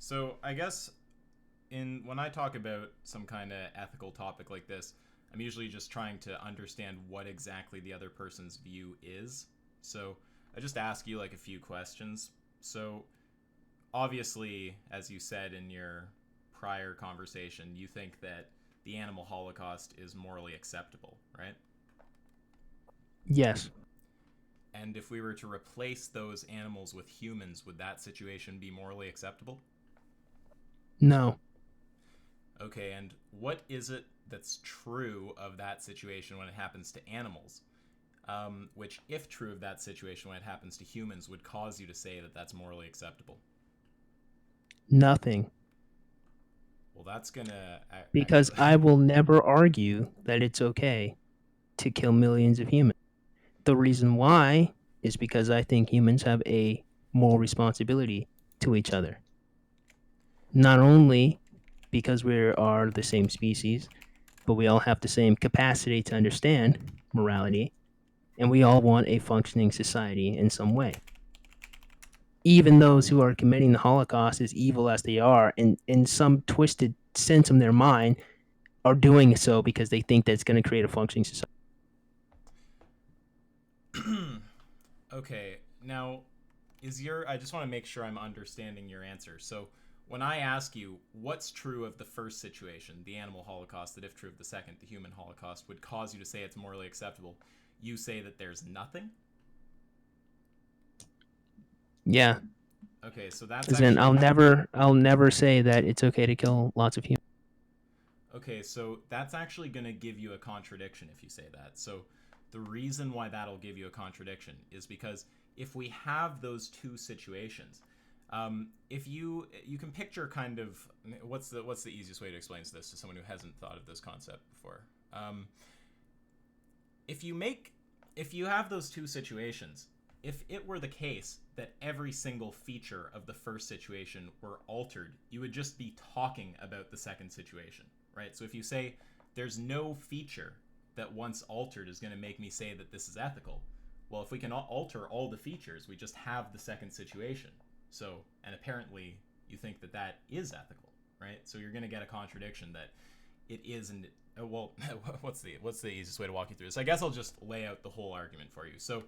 So I guess when I talk about some kind of ethical topic like this, I'm usually just trying to understand what exactly the other person's view is. So I just ask you like a few questions. So obviously, as you said in your prior conversation, you think that the animal holocaust is morally acceptable, right? Yes. And if we were to replace those animals with humans, would that situation be morally acceptable? No. Okay, and what is it that's true of that situation when it happens to animals? Which, if true of that situation when it happens to humans, would cause you to say that that's morally acceptable? Nothing. Well, that's gonna Because actually. I will never argue that it's okay to kill millions of humans. The reason why is because I think humans have a moral responsibility to each other. Not only because we are the same species, but we all have the same capacity to understand morality, and we all want a functioning society in some way. Even those who are committing the Holocaust, as evil as they are, in some twisted sense of their mind, are doing so because they think that it's going to create a functioning society. Okay, now I just want to make sure I'm understanding your answer. So when I ask you what's true of the first situation, the animal holocaust, that if true of the second, the human holocaust, would cause you to say it's morally acceptable, you say that there's nothing? Yeah, Okay, so that's as in actually I'll never say that it's okay to kill lots of humans. okay, so that's actually going to give you a contradiction if you say that. So the reason why that'll give you a contradiction is because if we have those two situations, if you can picture kind of what's the easiest way to explain this to someone who hasn't thought of this concept before. If you make if you have those two situations, if it were the case that every single feature of the first situation were altered, you would just be talking about the second situation, right? So if you say there's no feature that once altered is going to make me say that this is ethical, well, if we can alter all the features, we just have the second situation. So, and apparently you think that that is ethical, right? So you're going to get a contradiction that it isn't. Well, what's the easiest way to walk you through this? I guess I'll just lay out the whole argument for you. So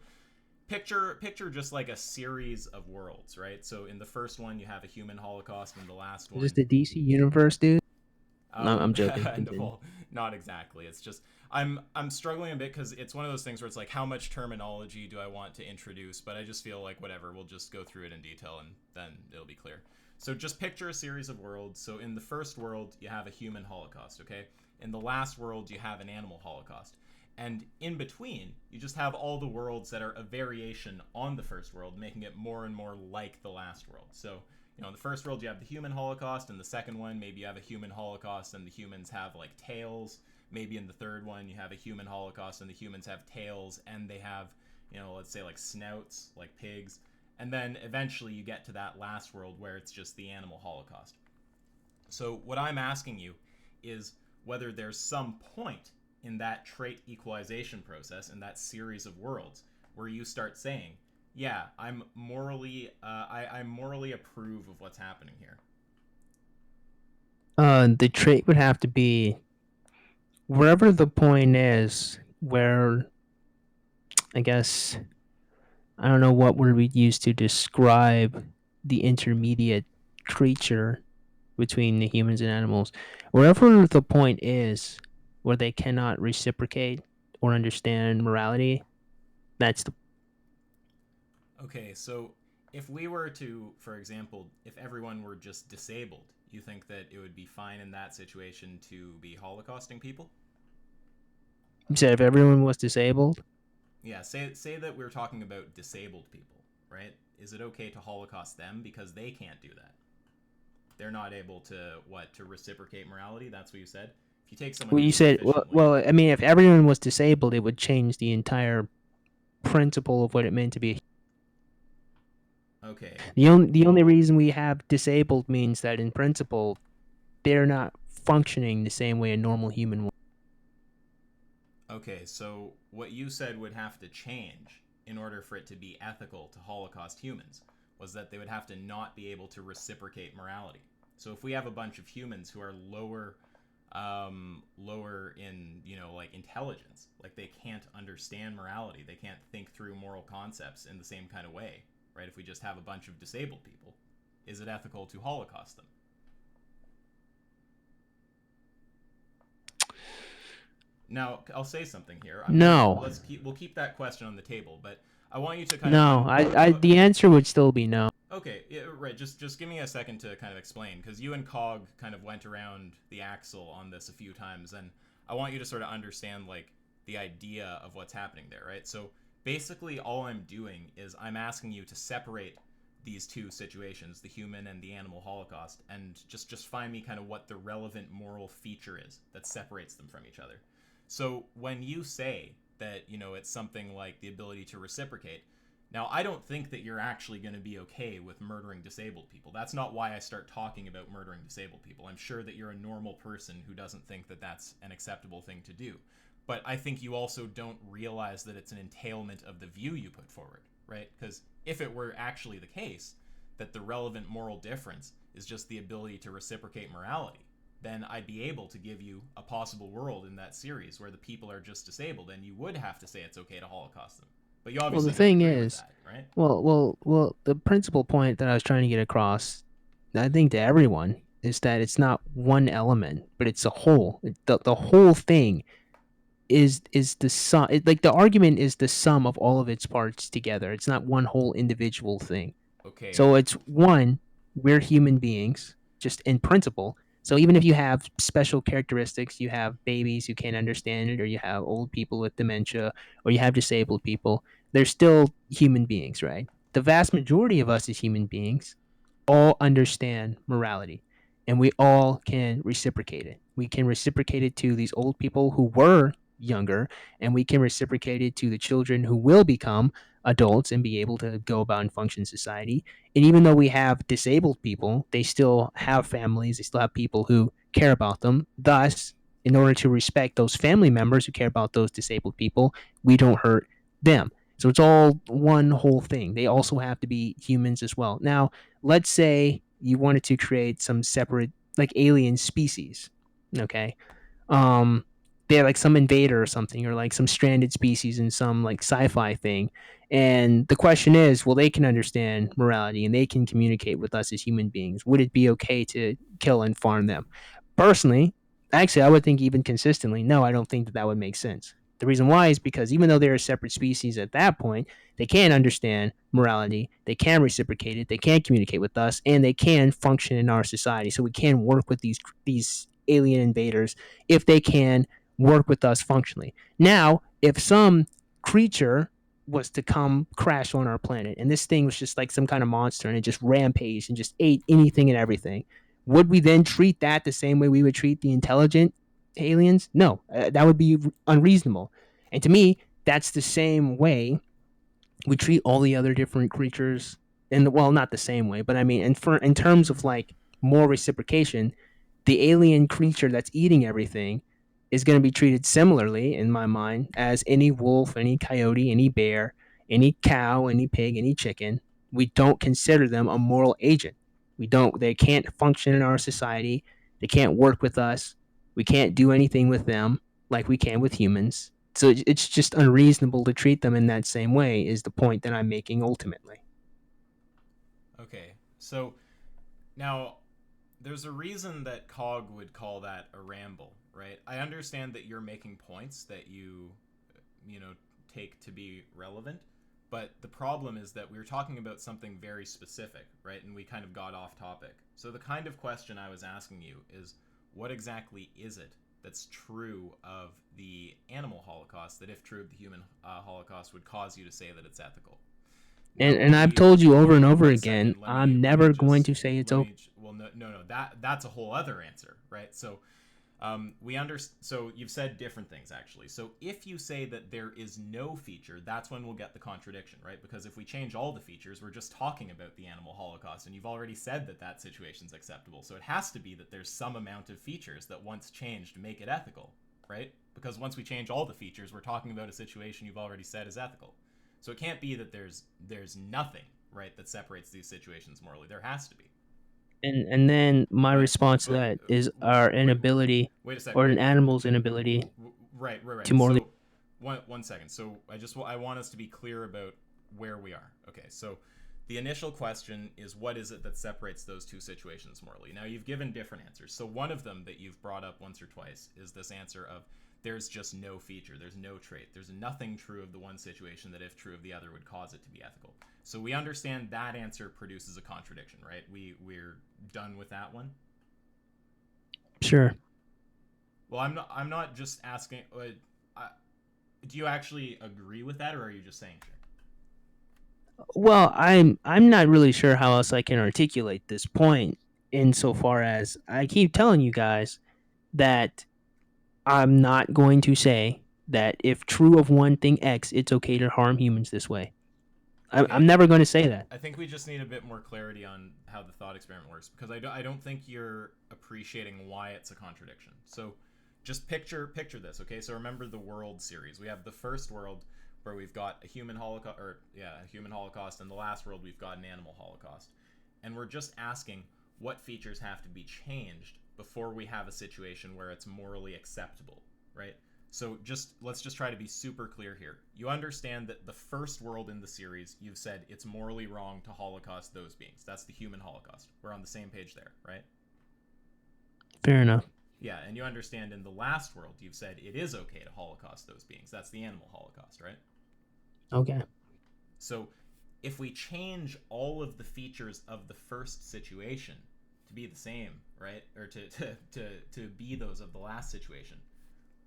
picture just like a series of worlds, right? So in the first one you have a human holocaust, and the last Is this one, the DC universe, dude? No, I'm joking. Continue. well, not exactly. It's just I'm struggling a bit because it's one of those things where it's like how much terminology do I want to introduce, but I just feel like whatever, we'll just go through it in detail and then it'll be clear. So just picture a series of worlds. So in the first world you have a human holocaust, okay? In the last world you have an animal holocaust. And in between, you just have all the worlds that are a variation on the first world, making it more and more like the last world. So in the first world you have the human holocaust, in the second one maybe you have a human holocaust and the humans have like tails. Maybe in the third one you have a human holocaust and the humans have tails and they have, let's say like snouts like pigs. And then eventually you get to that last world where it's just the animal holocaust. So what I'm asking you is whether there's some point in that trait equalization process, in that series of worlds, where you start saying, yeah, I morally approve of what's happening here. The trait would have to be wherever the point is where I guess I don't know what word we'd use to describe the intermediate creature between the humans and animals. Wherever the point is where they cannot reciprocate or understand morality, that's the Okay, so if we were to, for example, if everyone were just disabled, you think that it would be fine in that situation to be holocausting people? you said if everyone was disabled. Yeah, say that we're talking about disabled people, right? Is it okay to holocaust them because they can't do that? They're not able to to reciprocate morality. That's what you said. If you take someone Well, you who's said sufficiently I mean, if everyone was disabled, it would change the entire principle of what it meant to be. okay, The only well, reason we have disabled means that in principle they're not functioning the same way a normal human would. okay, so what you said would have to change in order for it to be ethical to holocaust humans. was that they would have to not be able to reciprocate morality. So if we have a bunch of humans who are lower in, like intelligence, like they can't understand morality, they can't think through moral concepts in the same kind of way, right? If we just have a bunch of disabled people, is it ethical to Holocaust them? Now, I'll say something here. No. We'll keep that question on the table, but I want you to kind No. of The answer would still be no. Okay, yeah, right. Just give me a second to kind of explain, because you and Cog kind of went around the axle on this a few times, and I want you to sort of understand like the idea of what's happening there, right? So basically, all I'm doing is I'm asking you to separate these two situations, the human and the animal holocaust, and just find me kind of what the relevant moral feature is that separates them from each other. So when you say that, it's something like the ability to reciprocate, now I don't think that you're actually going to be okay with murdering disabled people. That's not why I start talking about murdering disabled people. I'm sure that you're a normal person who doesn't think that that's an acceptable thing to do. But I think you also don't realize that it's an entailment of the view you put forward, right? Because if it were actually the case that the relevant moral difference is just the ability to reciprocate morality, then I'd be able to give you a possible world in that series where the people are just disabled, and you would have to say it's okay to Holocaust them. But you obviously the thing don't agree is, with that, right? well, the principal point that I was trying to get across, I think to everyone, is that it's not one element, but it's a whole. The whole thing is the sum. Like the argument is the sum of all of its parts together. It's not one whole individual thing. Okay. So it's one, we're human beings, just in principle. So even if you have special characteristics, you have babies who can't understand it, or you have old people with dementia, or you have disabled people, they're still human beings, right? The vast majority of us as human beings all understand morality, and we all can reciprocate it. We can reciprocate it to these old people who were younger, and we can reciprocate it to the children who will become adults and be able to go about and function in society. And even though we have disabled people, they still have families, they still have people who care about them. Thus, in order to respect those family members who care about those disabled people, we don't hurt them. So it's all one whole thing. They also have to be humans as well. Now, let's say you wanted to create some separate, like alien species, okay? um they're like some invader or something, or like some stranded species in some like sci-fi thing, and the question is, well, they can understand morality and they can communicate with us as human beings, would it be okay to kill and farm them? Personally, actually, I would think even consistently, no, I don't think that that would make sense. The reason why is because even though they're a separate species at that point, they can understand morality, they can reciprocate it, they can communicate with us, and they can function in our society. So we can work with these alien invaders if they can work with us functionally. Now, if some creature was to come crash on our planet and this thing was just like some kind of monster and it just rampaged and just ate anything and everything, would we then treat that the same way we would treat the intelligent aliens? No, that would be unreasonable. And to me, that's the same way we treat all the other different creatures. And well, not the same way, but I mean, in terms of like more reciprocation, the alien creature that's eating everything is going to be treated similarly in my mind as any wolf, any coyote, any bear, any cow, any pig, any chicken. We don't consider them a moral agent. We don't. They can't function in our society. They can't work with us. We can't do anything with them like we can with humans. So it's just unreasonable to treat them in that same way, is the point that I'm making ultimately. Okay. So now there's a reason that Cog would call that a ramble, right? I understand that you're making points that you know, take to be relevant, but the problem is that we were talking about something very specific, right? And we kind of got off topic. So the kind of question I was asking you is, what exactly is it that's true of the animal holocaust that, if true of the human holocaust, would cause you to say that it's ethical? Now, And I've told you over and over one again, second. I'm never going to say it's okay. Well, no. That's a whole other answer, right? So, So you've said different things actually. So if you say that there is no feature, that's when we'll get the contradiction, right? Because if we change all the features, we're just talking about the animal holocaust, and you've already said that that situation's acceptable. So it has to be that there's some amount of features that once changed make it ethical, right? Because once we change all the features, we're talking about a situation you've already said is ethical. So it can't be that there's nothing, right, that separates these situations morally. There has to be. And then my But response to but that is our wait inability wait a sec. or an animal's inability to Right. morally. So one second. So I want us to be clear about where we are. Okay. So the initial question is, what is it that separates those two situations morally? Now you've given different answers. So one of them that you've brought up once or twice is this answer of there's just no feature, there's no trait, there's nothing true of the one situation that if true of the other would cause it to be ethical. So we understand that answer produces a contradiction, right? We're done with that one. Sure. Well, I'm not just asking. Do you actually agree with that, or are you just saying sure? Well, I'm not really sure how else I can articulate this point insofar as I keep telling you guys that I'm not going to say that if true of one thing X, it's okay to harm humans this way. Okay, I'm never going to say that. I think we just need a bit more clarity on how the thought experiment works because I don't think you're appreciating why it's a contradiction. So just picture this, okay? So remember the world series. We have the first world where we've got a human holocaust, a human holocaust, and the last world we've got an animal holocaust. And we're just asking what features have to be changed before we have a situation where it's morally acceptable, right? So let's just try to be super clear here. You understand that the first world in the series, you've said it's morally wrong to holocaust those beings. That's the human holocaust. We're on the same page there, right? Fair enough. Yeah, and you understand in the last world, you've said it is okay to holocaust those beings. That's the animal holocaust, right? Okay. So if we change all of the features of the first situation to be the same, right? Or to be those of the last situation,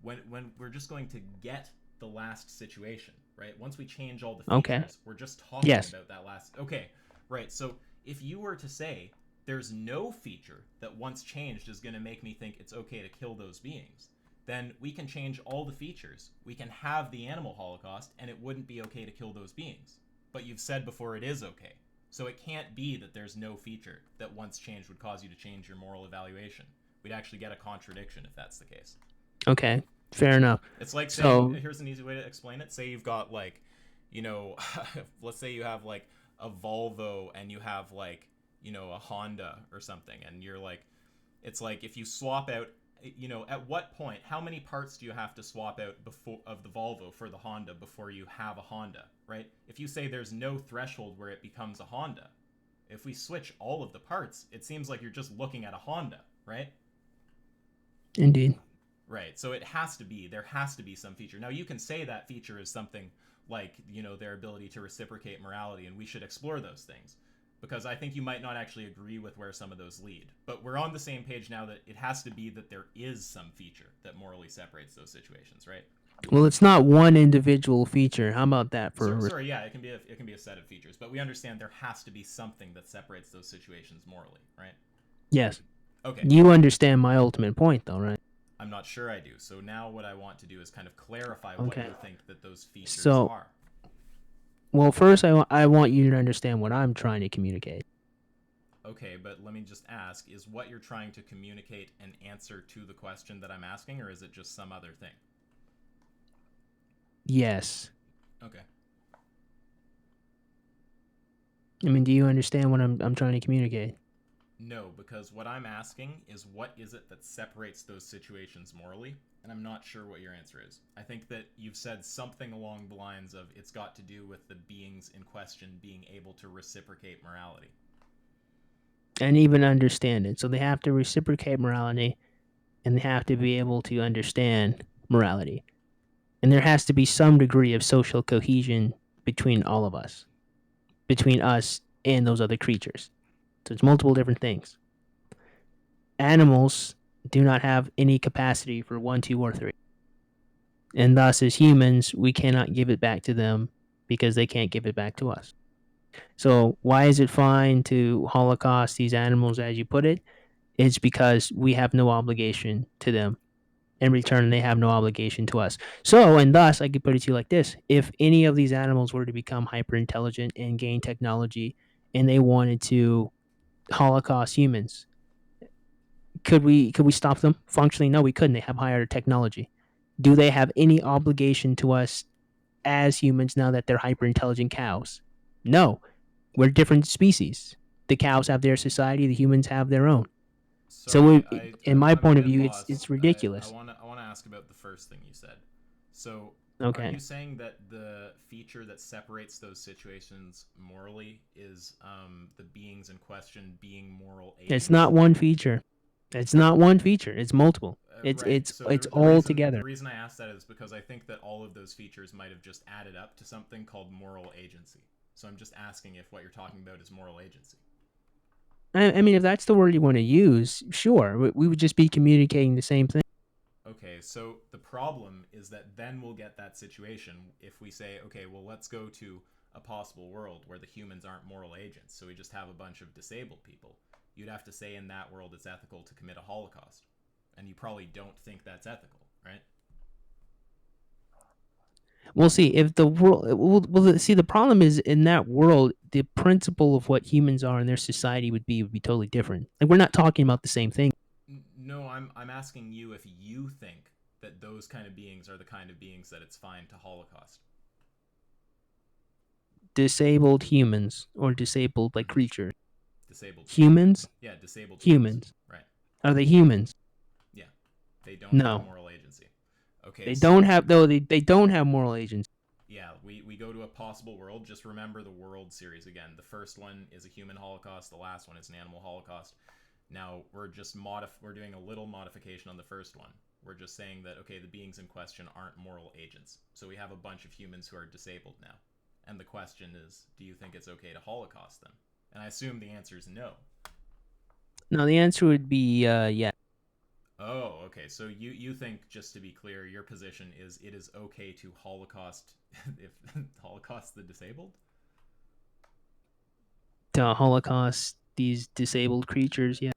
when we're just going to get the last situation, right? Once we change all the features, Okay. we're just talking Yes. about that last. Okay, right. So if you were to say there's no feature that once changed is going to make me think it's okay to kill those beings, then we can change all the features. We can have the animal holocaust, and it wouldn't be okay to kill those beings. But you've said before it is okay. So it can't be that there's no feature that once changed would cause you to change your moral evaluation. We'd actually get a contradiction if that's the case. Okay. Fair enough. It's like So- saying, here's an easy way to explain it. Say you've got like, let's say you have like a Volvo and you have like, a Honda or something. And you're like, it's like if you swap out, at what point, how many parts do you have to swap out before of the Volvo for the Honda before you have a Honda, right? If you say there's no threshold where it becomes a Honda, if we switch all of the parts, it seems like you're just looking at a Honda, right? Indeed. Right. So there has to be some feature. Now you can say that feature is something like, their ability to reciprocate morality, and we should explore those things. Because I think you might not actually agree with where some of those lead. But we're on the same page now that it has to be that there is some feature that morally separates those situations, right? Well, it's not one individual feature. How about that Sorry, yeah, it can be a set of features, but we understand there has to be something that separates those situations morally, right? Yes. Okay. You understand my ultimate point, though, right? I'm not sure I do. So now what I want to do is kind of clarify what Okay. you think that those features So- are. Well, first, I want you to understand what I'm trying to communicate. Okay, but let me just ask, is what you're trying to communicate an answer to the question that I'm asking, or is it just some other thing? Yes. Okay. I mean, do you understand what I'm trying to communicate? No, because what I'm asking is what is it that separates those situations morally, and I'm not sure what your answer is. I think that you've said something along the lines of it's got to do with the beings in question being able to reciprocate morality. And even understand it. So they have to reciprocate morality, and they have to be able to understand morality. And there has to be some degree of social cohesion between all of us, between us and those other creatures. So it's multiple different things. Animals do not have any capacity for 1, 2, or 3. And thus, as humans, we cannot give it back to them because they can't give it back to us. So why is it fine to holocaust these animals, as you put it? It's because we have no obligation to them. In return, they have no obligation to us. So, and thus, I could put it to you like this. If any of these animals were to become hyper-intelligent and gain technology, and they wanted to holocaust humans, could we stop them? Functionally, no, we couldn't. They have higher technology. Do they have any obligation to us as humans now that they're hyper-intelligent cows? No. We're different species. The cows have their society, the humans have their own. So, Sorry, in my I'm a point of bit view, lost. it's I ridiculous. wanna ask about the first thing you said. So, are Okay, you saying that the feature that separates those situations morally is the beings in question being moral it's agents? not one feature. It's not one feature. It's multiple. It's Right. it's So it's the all reason together. I asked that is because I think that all of those features might have just added up to something called moral agency. So I'm just asking if what you're talking about is moral agency. I mean, if that's the word you want to use, sure. We would just be communicating the same thing. Okay, so the problem is that then we'll get that situation if we say, okay, well, let's go to a possible world where the humans aren't moral agents, so we just have a bunch of disabled people. You'd have to say in that world it's ethical to commit a Holocaust. And you probably don't think that's ethical, right? We'll see if the world. Well, see, the problem is in that world, the principle of what humans are in their society would be totally different. Like we're not talking about the same thing. No, I'm asking you if you think that those kind of beings are the kind of beings that it's fine to Holocaust. Disabled humans or disabled like Mm-hmm. creatures. Disabled people. Humans, Yeah, disabled humans. humans. Right. Are they humans? Yeah. They don't have No, moral agency. Okay, they don't so have. Though they don't have moral agency. yeah, we go to a possible world. Just remember the world series again. The first one is a human holocaust. The last one is an animal holocaust. Now we're doing a little modification on the first one. We're just saying that okay, the beings in question aren't moral agents. So we have a bunch of humans who are disabled now. And the question is, do you think it's okay to holocaust them? And I assume the answer is no. No, the answer would be yeah. Oh, okay. So you think, just to be clear, your position is it is okay to holocaust if holocaust the disabled? To Holocaust these disabled creatures. Yeah.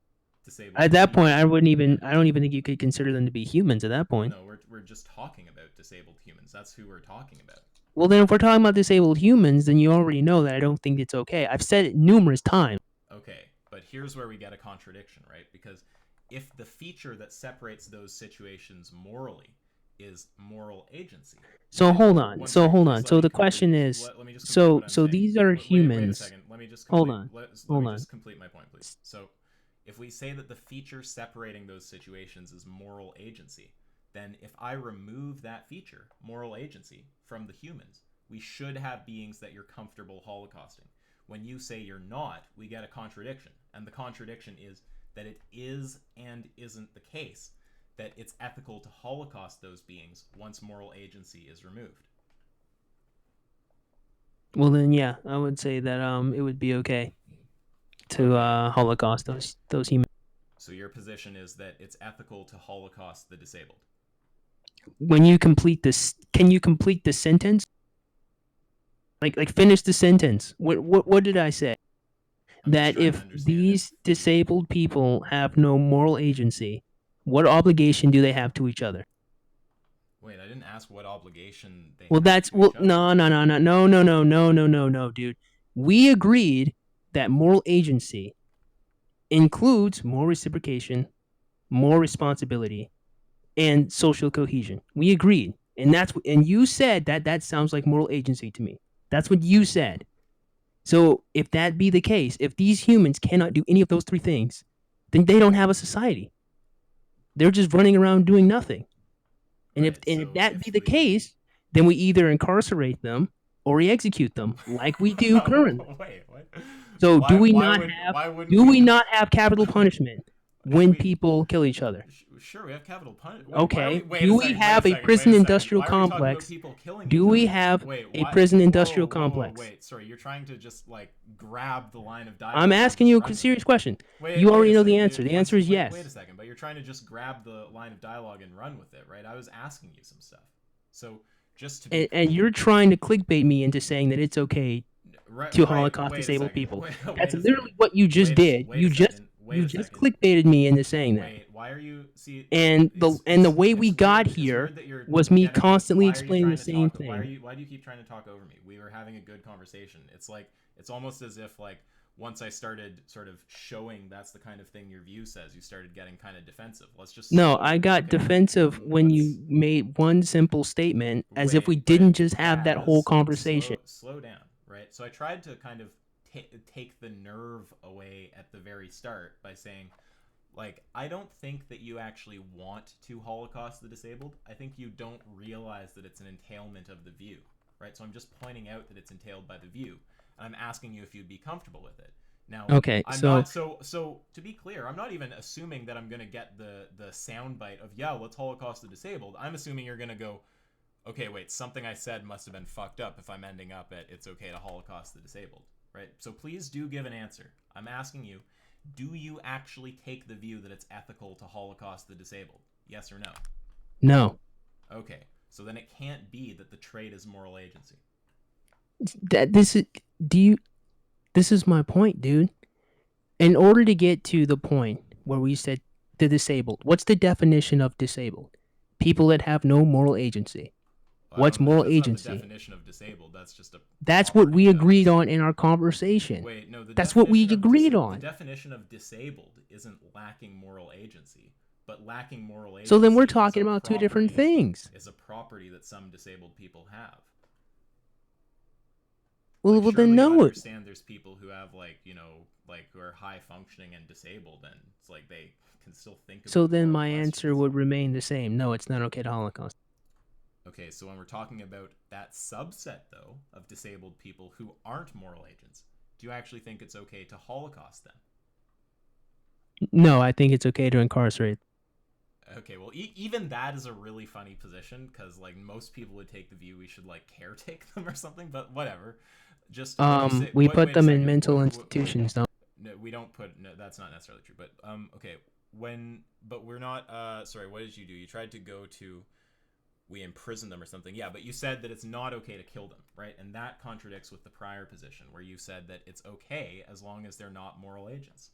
Disabled At that point, I humans. wouldn't Yeah. even. I don't even think you could consider them to be humans at that Well, point. no, we're just talking about disabled humans. That's who we're talking about. Well, then, if we're talking about disabled humans, then you already know that I don't think it's okay. I've said it numerous times. Okay, but here's where we get a contradiction, right? Because if the feature that separates those situations morally is moral agency, So then hold on. one So second, hold please on. let So me the complete. question is, Let me just complete so what I'm so saying. these are Wait a humans. second. Let me just Hold complete. on. Let Hold me on. just complete my point, please. So, if we say that the feature separating those situations is moral agency, then if I remove that feature, moral agency, from the humans, we should have beings that you're comfortable holocausting. When you say you're not, we get a contradiction. And the contradiction is that it is and isn't the case that it's ethical to holocaust those beings once moral agency is removed. Well, then, yeah, I would say that it would be okay to Okay. Holocaust those humans. So your position is that it's ethical to holocaust the disabled. When you complete this, can you complete the sentence? Like finish the sentence. What did I say? I'm just That trying to if understand if these disabled people have no moral agency, what obligation do they have to each other? wait, I didn't ask what obligation they Well, have that's to each other. no, dude. We agreed that moral agency includes more reciprocation, more responsibility, and social cohesion. We agreed, and you said that that sounds like moral agency to me. That's what you said. So if that be the case, if these humans cannot do any of those three things, then they don't have a society. They're just running around doing nothing. Right. And if So that be if the the case, then we either incarcerate them or we execute them, like we do currently. wait, what? So Why wouldn't do we we just not have capital punishment should when we people kill each other? sure we have capital punishment. Wait, why are we Okay. wait a Do we second, wait a have a second, wait prison a second. industrial Why are we talking about complex? people killing Do each we other? have Wait, a why prison industrial complex? wait, sorry, you're trying to just like grab the line of I'm dialogue and asking just you a run with serious it. question. You Wait already a know the second. answer. The answer is Wait a yes. second, but you're trying to just grab the line of dialogue and run with it, right? I was asking you some stuff. So just to be And you're trying to clickbait me into saying that it's okay to Holocaust wait a disabled second. people. That's Wait a literally second. what you just did. Wait a second. Wait You a just second. clickbaited me into saying that. Wait, why are you see And the way we got it's here weird that you're was me getting constantly why are you explaining the trying to same talk thing. why do you keep trying to talk over me? We were having a good conversation. It's like it's almost as if like once I started sort of showing that's the kind of thing your view says, you started getting kind of defensive. Let's just No, slow I got okay. defensive Then when let's you made one simple statement as if we wait, but didn't just have that whole Baz, conversation. slow down, right? So I tried to kind of take the nerve away at the very start by saying, like, I don't think that you actually want to Holocaust the disabled. I think you don't realize that it's an entailment of the view, right? So I'm just pointing out that it's entailed by the view, and I'm asking you if you'd be comfortable with it. Now, Okay, I'm so not so to be clear, I'm not even assuming that I'm gonna get the soundbite of let's Holocaust the disabled. I'm assuming you're gonna go, okay, wait, something I said must have been fucked up if I'm ending up at it's okay to Holocaust the disabled, right? So please do give an answer. I'm asking you, do you actually take the view that it's ethical to Holocaust the disabled? Yes or no? no. Okay, so then it can't be that the trait is moral agency. That this is do you this is my point, dude. In order to get to the point where we said the disabled, what's the definition of disabled? People that have no moral agency. Well, I What's don't know. moral That's not the agency? definition of disabled. That's just a That's what property we of agreed on disabled. in our conversation. Wait, no, That's what we agreed the on. definition of disabled isn't lacking moral agency, but lacking moral agency. So then we're is talking a about two different property- things. Is a property that some disabled people have. Well, Like, well surely then you no. understand there's people who have who are high functioning and disabled, and it's like they can still think about So then moral my answer questions. would remain the same. No, it's not okay to Holocaust. Okay, so when we're talking about that subset, though, of disabled people who aren't moral agents, do you actually think it's okay to Holocaust them? No, I think it's okay to incarcerate. Okay, well, even that is a really funny position, because, like, most people would take the view we should, like, caretake them or something, but whatever. Just, We wait put a them in second. mental institutions, though. No, we don't put, no, that's not necessarily true, but, okay, but we're not, sorry, what did you do? You tried to go to, we imprison them or something. Yeah, but you said that it's not okay to kill them, right? And that contradicts with the prior position where you said that it's okay as long as they're not moral agents,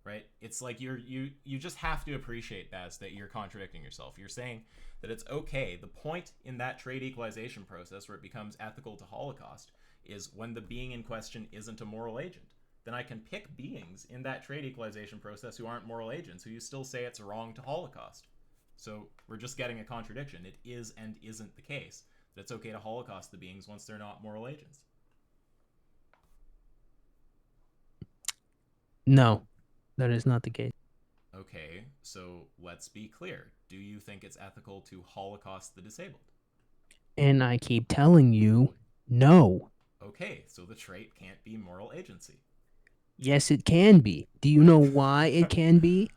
right? It's like you just have to appreciate, Baz, that you're contradicting yourself. You're saying that it's okay. The point in that trade equalization process where it becomes ethical to Holocaust is when the being in question isn't a moral agent. Then I can pick beings in that trade equalization process who aren't moral agents, who you still say it's wrong to Holocaust. So we're just getting a contradiction. It is and isn't the case that it's okay to Holocaust the beings once they're not moral agents. No, that is not the case. Okay, so let's be clear. Do you think it's ethical to Holocaust the disabled? And I keep telling you, no. Okay, so the trait can't be moral agency. Yes, it can be. Do you know why it can be?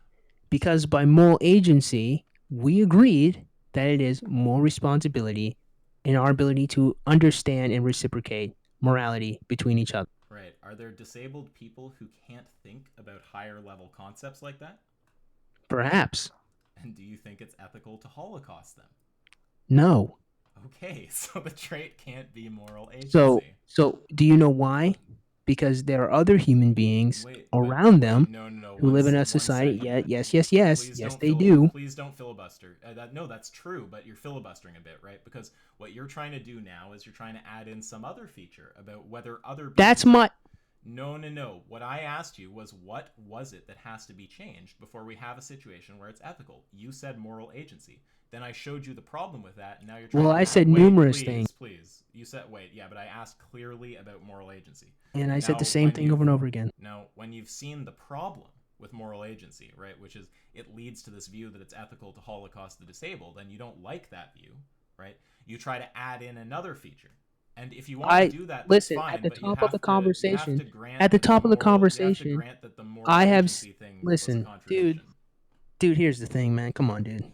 Because by moral agency, we agreed that it is more responsibility in our ability to understand and reciprocate morality between each other. Right. Are there disabled people who can't think about higher level concepts like that? Perhaps. And do you think it's ethical to Holocaust them? No. Okay, so the trait can't be moral agency. So do you know why? Because there are other human beings around them who live in a society. Yes, they do. Please don't filibuster. No, that's true, but you're filibustering a bit, right? Because what you're trying to do now is you're trying to add in some other feature about whether other beings... That's my... No. What I asked you was, what was it that has to be changed before we have a situation where it's ethical? You said moral agency. Then I showed you the problem with that, and now you're trying Well, to... I said numerous things. Please. You said, but I asked clearly about moral agency. And I said the same thing over and over again. Now, when you've seen the problem with moral agency, right, which is it leads to this view that it's ethical to Holocaust the disabled, and you don't like that view, right, you try to add in another feature. And if you want to do that, listen, that's fine, at the but top of the conversation, you have to grant that the moral agency thing was a contradiction. Dude, here's the thing, man. Come on, dude.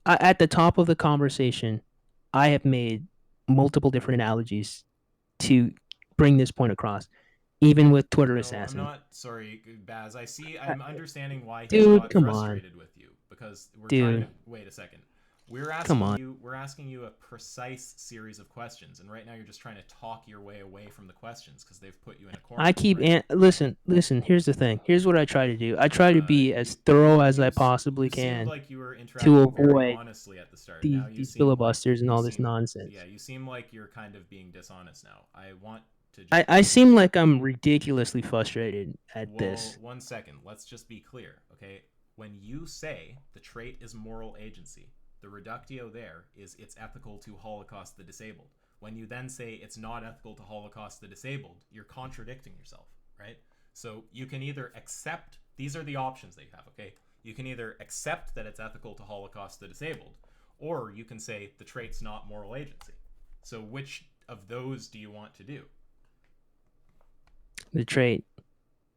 At the top of the conversation, I have made multiple different analogies to bring this point across, even with Twitter assassin. I'm not sorry, Baz. I'm understanding why he's Dude, not come frustrated with you, because we're trying to wait a second. We're asking you a precise series of questions, and right now you're just trying to talk your way away from the questions because they've put you in a corner. I keep listen. Here's the thing. Here's what I try to do. I try to be as thorough as I possibly can like you were to avoid honestly at the start. these filibusters and all this nonsense. Yeah, you seem like you're kind of being dishonest now. I want to. I seem like I'm ridiculously frustrated at this. 1 second. Let's just be clear, okay? When you say the trait is moral agency, the reductio there is it's ethical to Holocaust the disabled. When you then say it's not ethical to Holocaust the disabled, you're contradicting yourself. right? So you can either accept, these are the options that you have, okay? You can either accept that it's ethical to Holocaust the disabled, or you can say the trait's not moral agency. So which of those do you want to do? The trait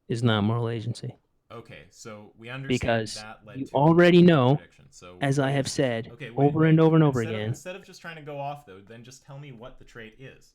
is not moral agency. Okay, so we understand Because that led you to already know, contradiction. So as I have said okay, over and over and over again. Instead of just trying to go off though, then just tell me what the trait is.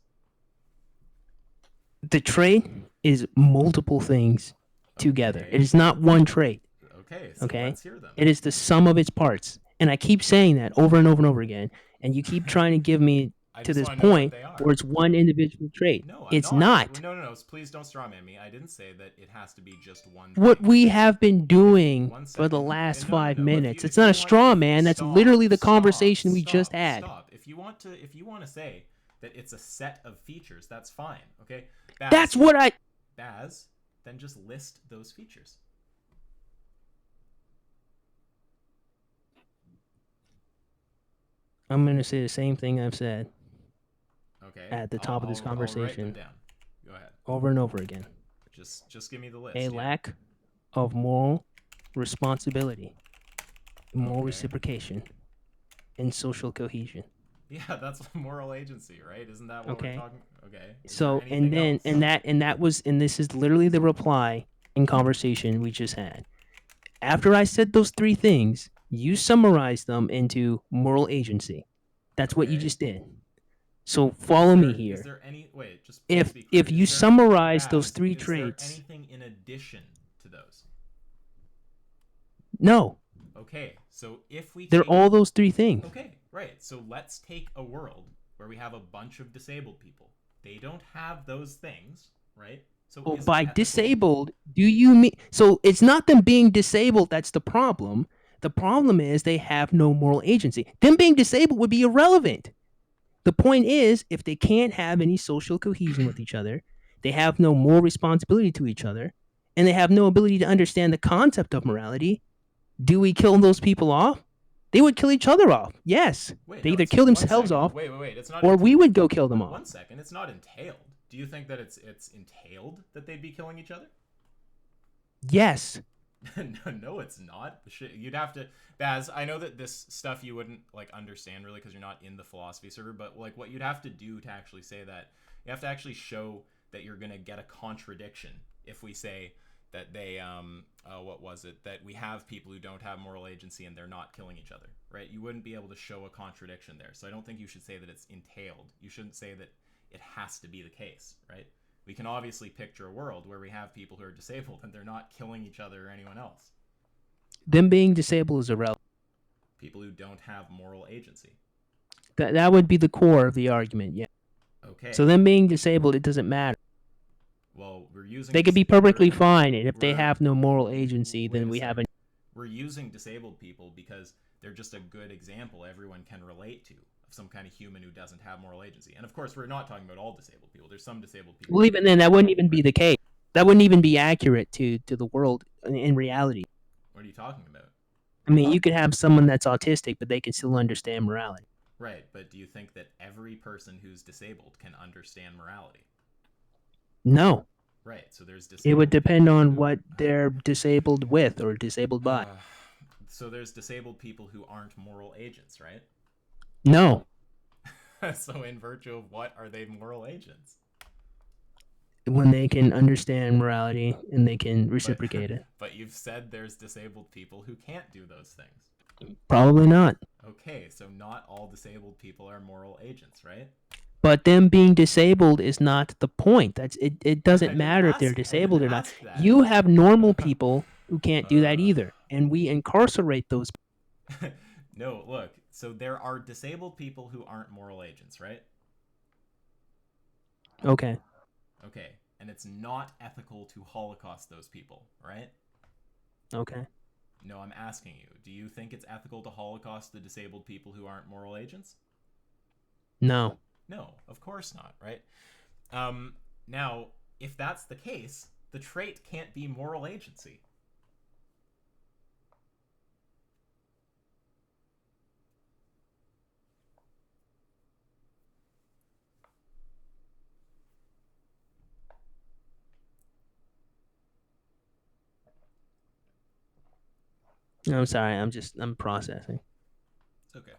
The trait is multiple things together. Okay. It is not one trait. Okay, so Okay? let's hear them. It is the sum of its parts. And I keep saying that over and over and over again. And you keep trying to give me to this point where it's one individual trait. No, it's not. No. Please don't strawman me. I didn't say that it has to be just one What thing. we have been doing for the last 5 minutes. It's not a straw man. That's literally the conversation we just had. Stop. If you want to say that it's a set of features, that's fine. Okay? That's what I... Baz, then just list those features. I'm going to say the same thing I've said. Okay. At the top of this conversation. I'll write them down. Go ahead. Over and over again. Just give me the list. A lack of moral responsibility, moral reciprocation, and social cohesion. Yeah, that's moral agency, right? Isn't that what we're talking? Okay. So this is literally the reply in conversation we just had. After I said those 3 things, you summarized them into moral agency. That's what you just did. So follow me here. Is there any just if you summarize those 3 traits, is there anything in addition to those? No. Okay, so if we they're all those 3 things. Okay, right. So let's take a world where we have a bunch of disabled people. They don't have those things, right? So by disabled, do you mean so it's not them being disabled that's the problem. The problem is they have no moral agency. Them being disabled would be irrelevant. The point is, if they can't have any social cohesion with each other, they have no moral responsibility to each other, and they have no ability to understand the concept of morality, do we kill those people off? They would kill each other off. Yes. They either kill themselves off, it's not or we would go kill them off. 1 second. It's not entailed. Do you think that it's entailed that they'd be killing each other? Yes. No, it's not. You'd have to, Baz, I know that this stuff you wouldn't understand really because you're not in the philosophy server, but what you'd have to do to actually say that, you have to actually show that you're gonna get a contradiction if we say that they that we have people who don't have moral agency and they're not killing each other, right? You wouldn't be able to show a contradiction there. So I don't think you should say that it's entailed. You shouldn't say that it has to be the case, right? We can obviously picture a world where we have people who are disabled and they're not killing each other or anyone else. Them being disabled is irrelevant. People who don't have moral agency. That would be the core of the argument, yeah. Okay. So them being disabled, it doesn't matter. Well, we're using... They could be perfectly fine, and if they have no moral agency, then we have a... We're using disabled people because they're just a good example everyone can relate to. Some kind of human who doesn't have moral agency. And of course, we're not talking about all disabled people. There's some disabled people. Well, even then, that wouldn't even be the case. That wouldn't even be accurate to the world in reality. What are you talking about? I mean, you could have someone that's autistic, but they can still understand morality. Right, but do you think that every person who's disabled can understand morality? No. Right, so there's disabled. It would depend on what they're disabled with or disabled by. So there's disabled people who aren't moral agents, right? No. So in virtue of what are they moral agents? When they can understand morality and they can reciprocate it. But you've said there's disabled people who can't do those things. Probably not. Okay, so not all disabled people are moral agents, right? But them being disabled is not the point. It doesn't matter if they're disabled or not. You have normal people who can't do that either, and we incarcerate those. No, look. So there are disabled people who aren't moral agents, right? Okay. Okay, and it's not ethical to Holocaust those people, right? Okay. No, I'm asking you. Do you think it's ethical to Holocaust the disabled people who aren't moral agents? No. No, of course not, right? Now, if that's the case, the trait can't be moral agency. I'm sorry. I'm processing. It's okay.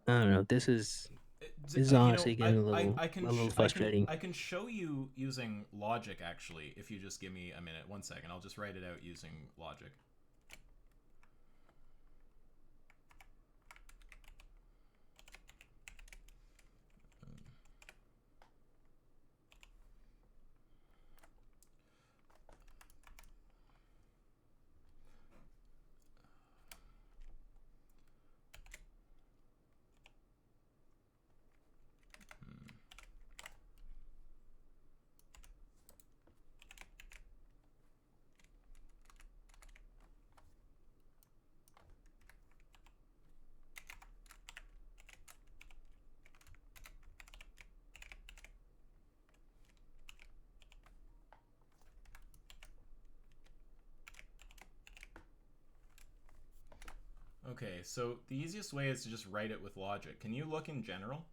I don't know. This is You know, honestly getting a little frustrating. I can show you using logic actually if you just give me a minute. 1 second. I'll just write it out using logic. Okay, so the easiest way is to just write it with logic. Can you look in general?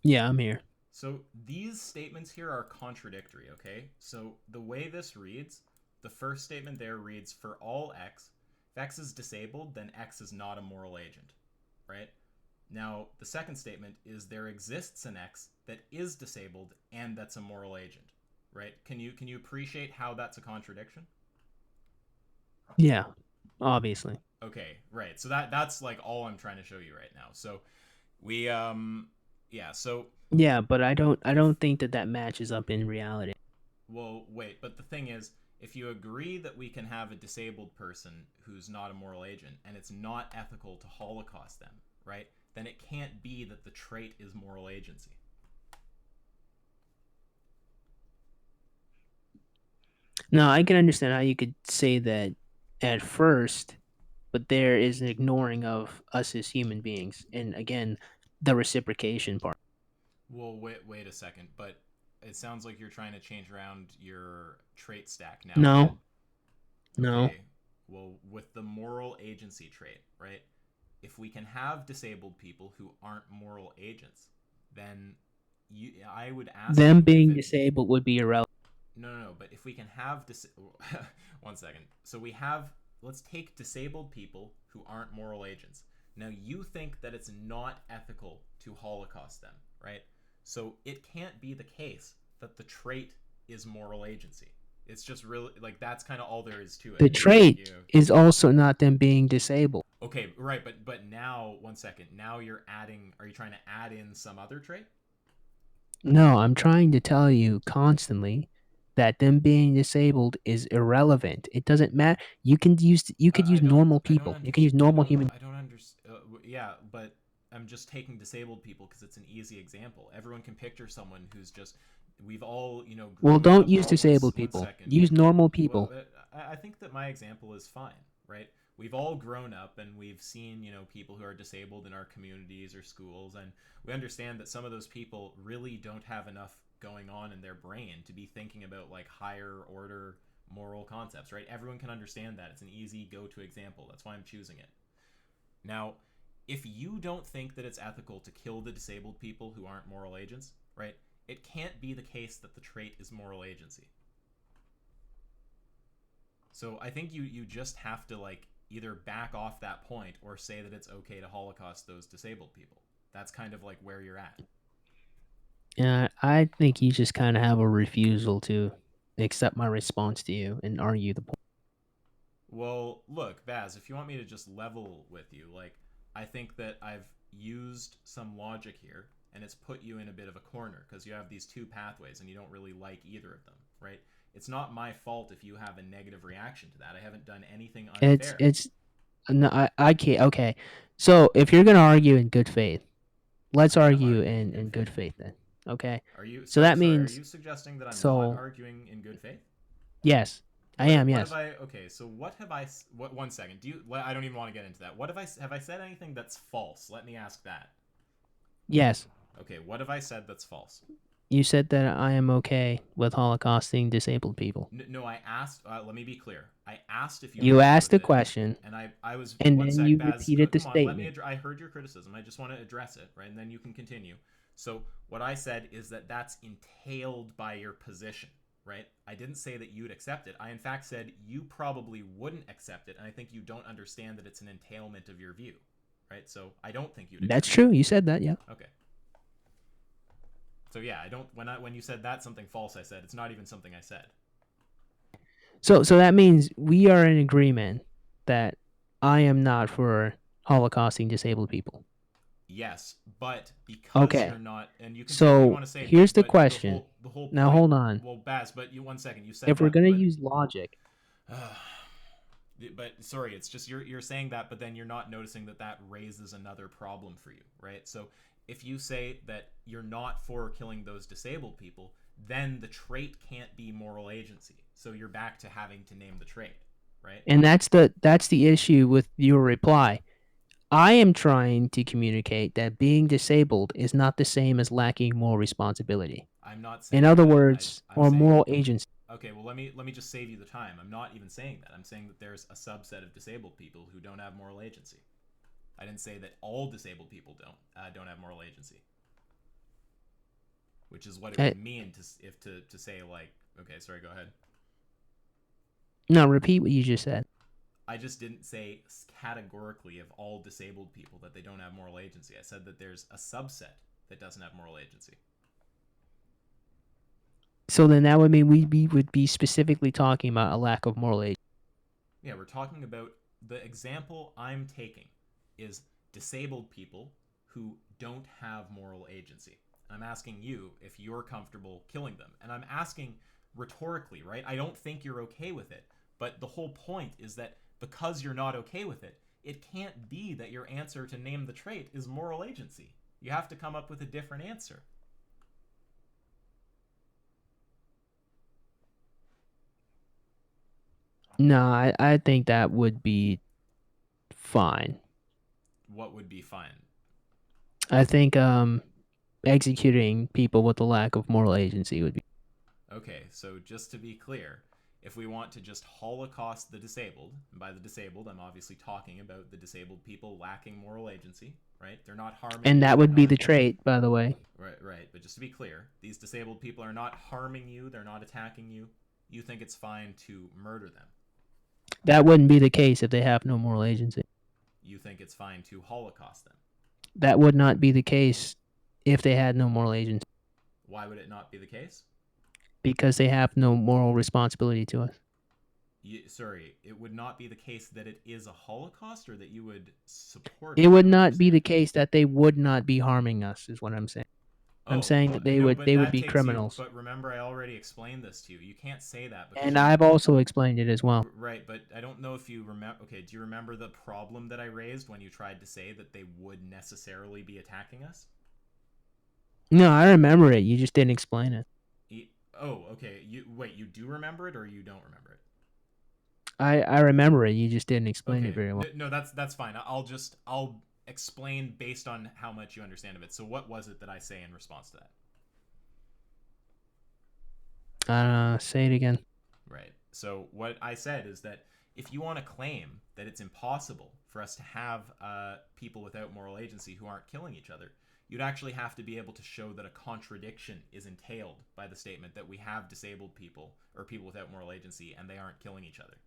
Yeah, I'm here. So these statements here are contradictory, okay? So the way this reads, the first statement there reads, for all x, if x is disabled, then x is not a moral agent, right? Now, the second statement is there exists an x that is disabled and that's a moral agent, right? Can you appreciate how that's a contradiction? Yeah, obviously. Okay, right. So that's like all I'm trying to show you right now. So we yeah, so Yeah, but I don't. I if don't think that matches up in reality. well, wait, but the thing is, if you agree that we can have a disabled person who's not a moral agent and it's not ethical to holocaust them, right? Then it can't be that the trait is moral agency. No, I can understand how you could say that at first, but there is an ignoring of us as human beings, and again, the reciprocation part. Well, wait a second, but it sounds like you're trying to change around your trait stack now, right? No, no. Okay. Well, with the moral agency trait, right? If we can have disabled people who aren't moral agents, then I would ask Them you if being it. disabled would be irrelevant. No. But if we can have 1 second. So we have. Let's take disabled people who aren't moral agents. Now you think that it's not ethical to Holocaust them, right? So it can't be the case that the trait is moral agency. It's just really like that's kind of all there is to it. The You trait is also not them being disabled. okay, right? But now 1 second. Now you're adding. Are you trying to add in some other trait? No, I'm trying to tell you constantly that them being disabled is irrelevant. It doesn't matter. You could use normal I don't people. You can use understand. normal human. I don't understand. Yeah, but I'm just taking disabled people because it's an easy example. Everyone can picture someone who's just. We've all Well, grown don't up. use disabled One people. second. Use normal Well, people. I think that my example is fine, right? We've all grown up and we've seen people who are disabled in our communities or schools, and we understand that some of those people really don't have enough going on in their brain to be thinking about like higher order moral concepts, right? Everyone can understand that. It's an easy go-to example. That's why I'm choosing it. Now, if you don't think that it's ethical to kill the disabled people who aren't moral agents, right? It can't be the case that the trait is moral agency. So I think you just have to like either back off that point or say that it's okay to holocaust those disabled people. That's kind of like where you're at. Yeah, I think you just kind of have a refusal to accept my response to you and argue the point. Well, look, Baz, if you want me to just level with you, like, I think that I've used some logic here and it's put you in a bit of a corner because you have these two pathways and you don't really like either of them, right? It's not my fault if you have a negative reaction to that. I haven't done anything It's unfair. it's no, I can't. Okay, so if you're gonna argue in good faith, let's I am argue arguing in in good good faith. faith then. Okay, Are you so that sorry, are means you suggesting that I'm not so arguing in good faith? yes, I am. What have Yes, I okay, so what have I what 1 second. Do you I don't even want to get into that. What have I said anything that's false? Let me ask that. yes. Okay, what have I said that's false? You said that I am okay with holocausting disabled people. No, I asked. Let me be clear. I asked if you were You okay asked with a it, question, and I was and one then sec, you Baz. repeated the Come on, let me. statement. I heard your criticism. I just want to address it, right? And then you can continue. So what I said is that that's entailed by your position, right? I didn't say that you'd accept it. I in fact said you probably wouldn't accept it, and I think you don't understand that it's an entailment of your view, right? So I don't think you'd That's accept it. true. You said that, yeah. Okay. So yeah, I don't. When you said that's something false, I said it's not even something I said. So that means we are in agreement that I am not for holocausting disabled people. Yes, but because Okay. you're not, and you can say what you So want to say, here's the but question. the whole Now point. hold on. Well, Baz, but you 1 second. You said If we're that, gonna but use logic, but sorry, it's just you're saying that, but then you're not noticing that that raises another problem for you, right? So if you say that you're not for killing those disabled people, then the trait can't be moral agency. So you're back to having to name the trait, right? and that's the issue with your reply. I am trying to communicate that being disabled is not the same as lacking moral responsibility. I'm not In saying other that. words, I'm or saying moral agency. okay, well let me just save you the time. I'm not even saying that. I'm saying that there's a subset of disabled people who don't have moral agency. I didn't say that all disabled people don't have moral agency, which is what it Uh, would mean to say like, okay, sorry, go ahead. no, repeat what you just said. I just didn't say categorically of all disabled people that they don't have moral agency. I said that there's a subset that doesn't have moral agency. So then that would mean we would be specifically talking about a lack of moral agency. Yeah, we're talking about the example I'm taking is disabled people who don't have moral agency. I'm asking you if you're comfortable killing them. And I'm asking rhetorically, right? I don't think you're okay with it. But the whole point is that because you're not okay with it, it can't be that your answer to name the trait is moral agency. You have to come up with a different answer. No, I think that would be fine. What would be fine? I think executing people with a lack of moral agency would be. Okay, so just to be clear, if we want to just holocaust the disabled, and by the disabled, I'm obviously talking about the disabled people lacking moral agency, right? They're not harming And you, that they're would be not. the trait, by the way. Right. But just to be clear, these disabled people are not harming you, they're not attacking you. You think it's fine to murder them. That wouldn't be the case if they have no moral agency. You think it's fine to holocaust them. That would not be the case if they had no moral agency. Why would it not be the case? Because they have no moral responsibility to us. Sorry, it would not be the case that it is a holocaust, or that you would support It it? I would don't not be understand. the case that they would not be harming us, is what I'm saying. I'm Oh, saying well, that they no, would but they would that be takes you. criminals. But remember, I already explained this to you. You can't say that because And you. I've also explained it as well. Right, but I don't know if you remember. Okay, do you remember the problem that I raised when you tried to say that they would necessarily be attacking us? No, I remember it. You just didn't explain it. Oh, okay. You wait. You do remember it, or you don't remember it? I remember it. You just didn't explain it Okay. very well. No, that's fine. I'll explain based on how much you understand of it. So, what was it that I say in response to that? Say it again. Right. So what I said is that if you want to claim that it's impossible for us to have people without moral agency who aren't killing each other, you'd actually have to be able to show that a contradiction is entailed by the statement that we have disabled people or people without moral agency and they aren't killing each other.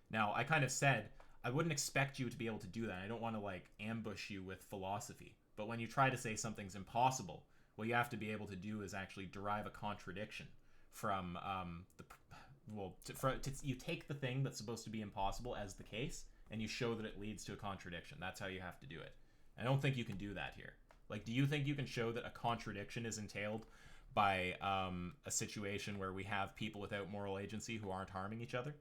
Now, I kind of said I wouldn't expect you to be able to do that. I don't want to like ambush you with philosophy. But when you try to say something's impossible, what you have to be able to do is actually derive a contradiction from you take the thing that's supposed to be impossible as the case, and you show that it leads to a contradiction. That's how you have to do it. I don't think you can do that here. Like, do you think you can show that a contradiction is entailed by a situation where we have people without moral agency who aren't harming each other?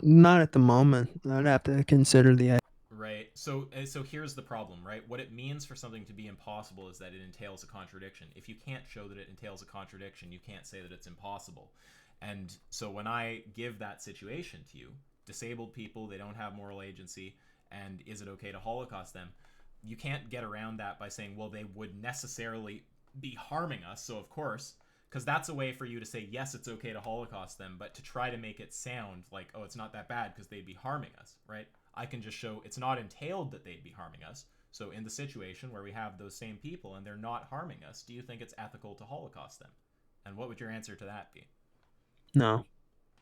Not at the moment. I'd have to consider the. Right. So here's the problem, right? What it means for something to be impossible is that it entails a contradiction. If you can't show that it entails a contradiction, you can't say that it's impossible. And so when I give that situation to you, disabled people, they don't have moral agency, and is it okay to holocaust them? You can't get around that by saying, well, they would necessarily be harming us, so of course Because that's a way for you to say, yes, it's okay to Holocaust them, but to try to make it sound like, oh, it's not that bad because they'd be harming us, right? I can just show it's not entailed that they'd be harming us. So in the situation where we have those same people and they're not harming us, do you think it's ethical to Holocaust them? And what would your answer to that be? No.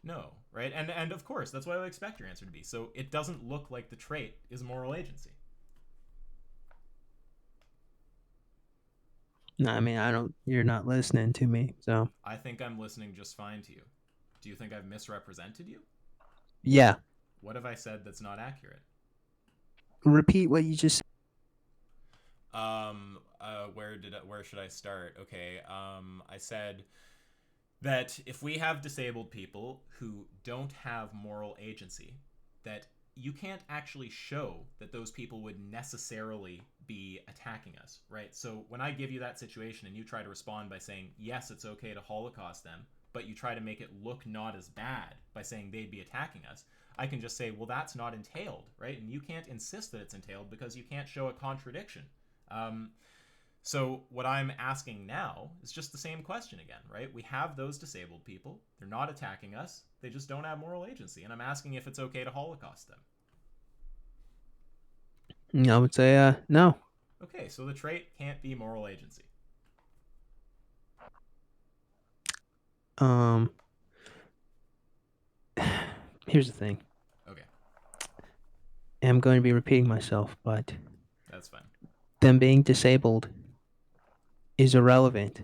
No, right? And of course, that's what I would expect your answer to be. So it doesn't look like the trait is moral agency. No, I mean, I don't. You're not listening to me, so. I think I'm listening just fine to you. Do you think I've misrepresented you? Yeah. What have I said that's not accurate? Repeat what you just. Where should I start? Okay. I said that if we have disabled people who don't have moral agency, that you can't actually show that those people would necessarily be attacking us, right? So when I give you that situation and you try to respond by saying, yes, it's okay to Holocaust them, but you try to make it look not as bad by saying they'd be attacking us, I can just say, well, that's not entailed, right? And you can't insist that it's entailed because you can't show a contradiction. So what I'm asking now is just the same question again, right? We have those disabled people. They're not attacking us. They just don't have moral agency. And I'm asking if it's okay to Holocaust them. I would say no. Okay, so the trait can't be moral agency. Here's the thing. Okay. I'm going to be repeating myself, but that's fine. Them being disabled is irrelevant.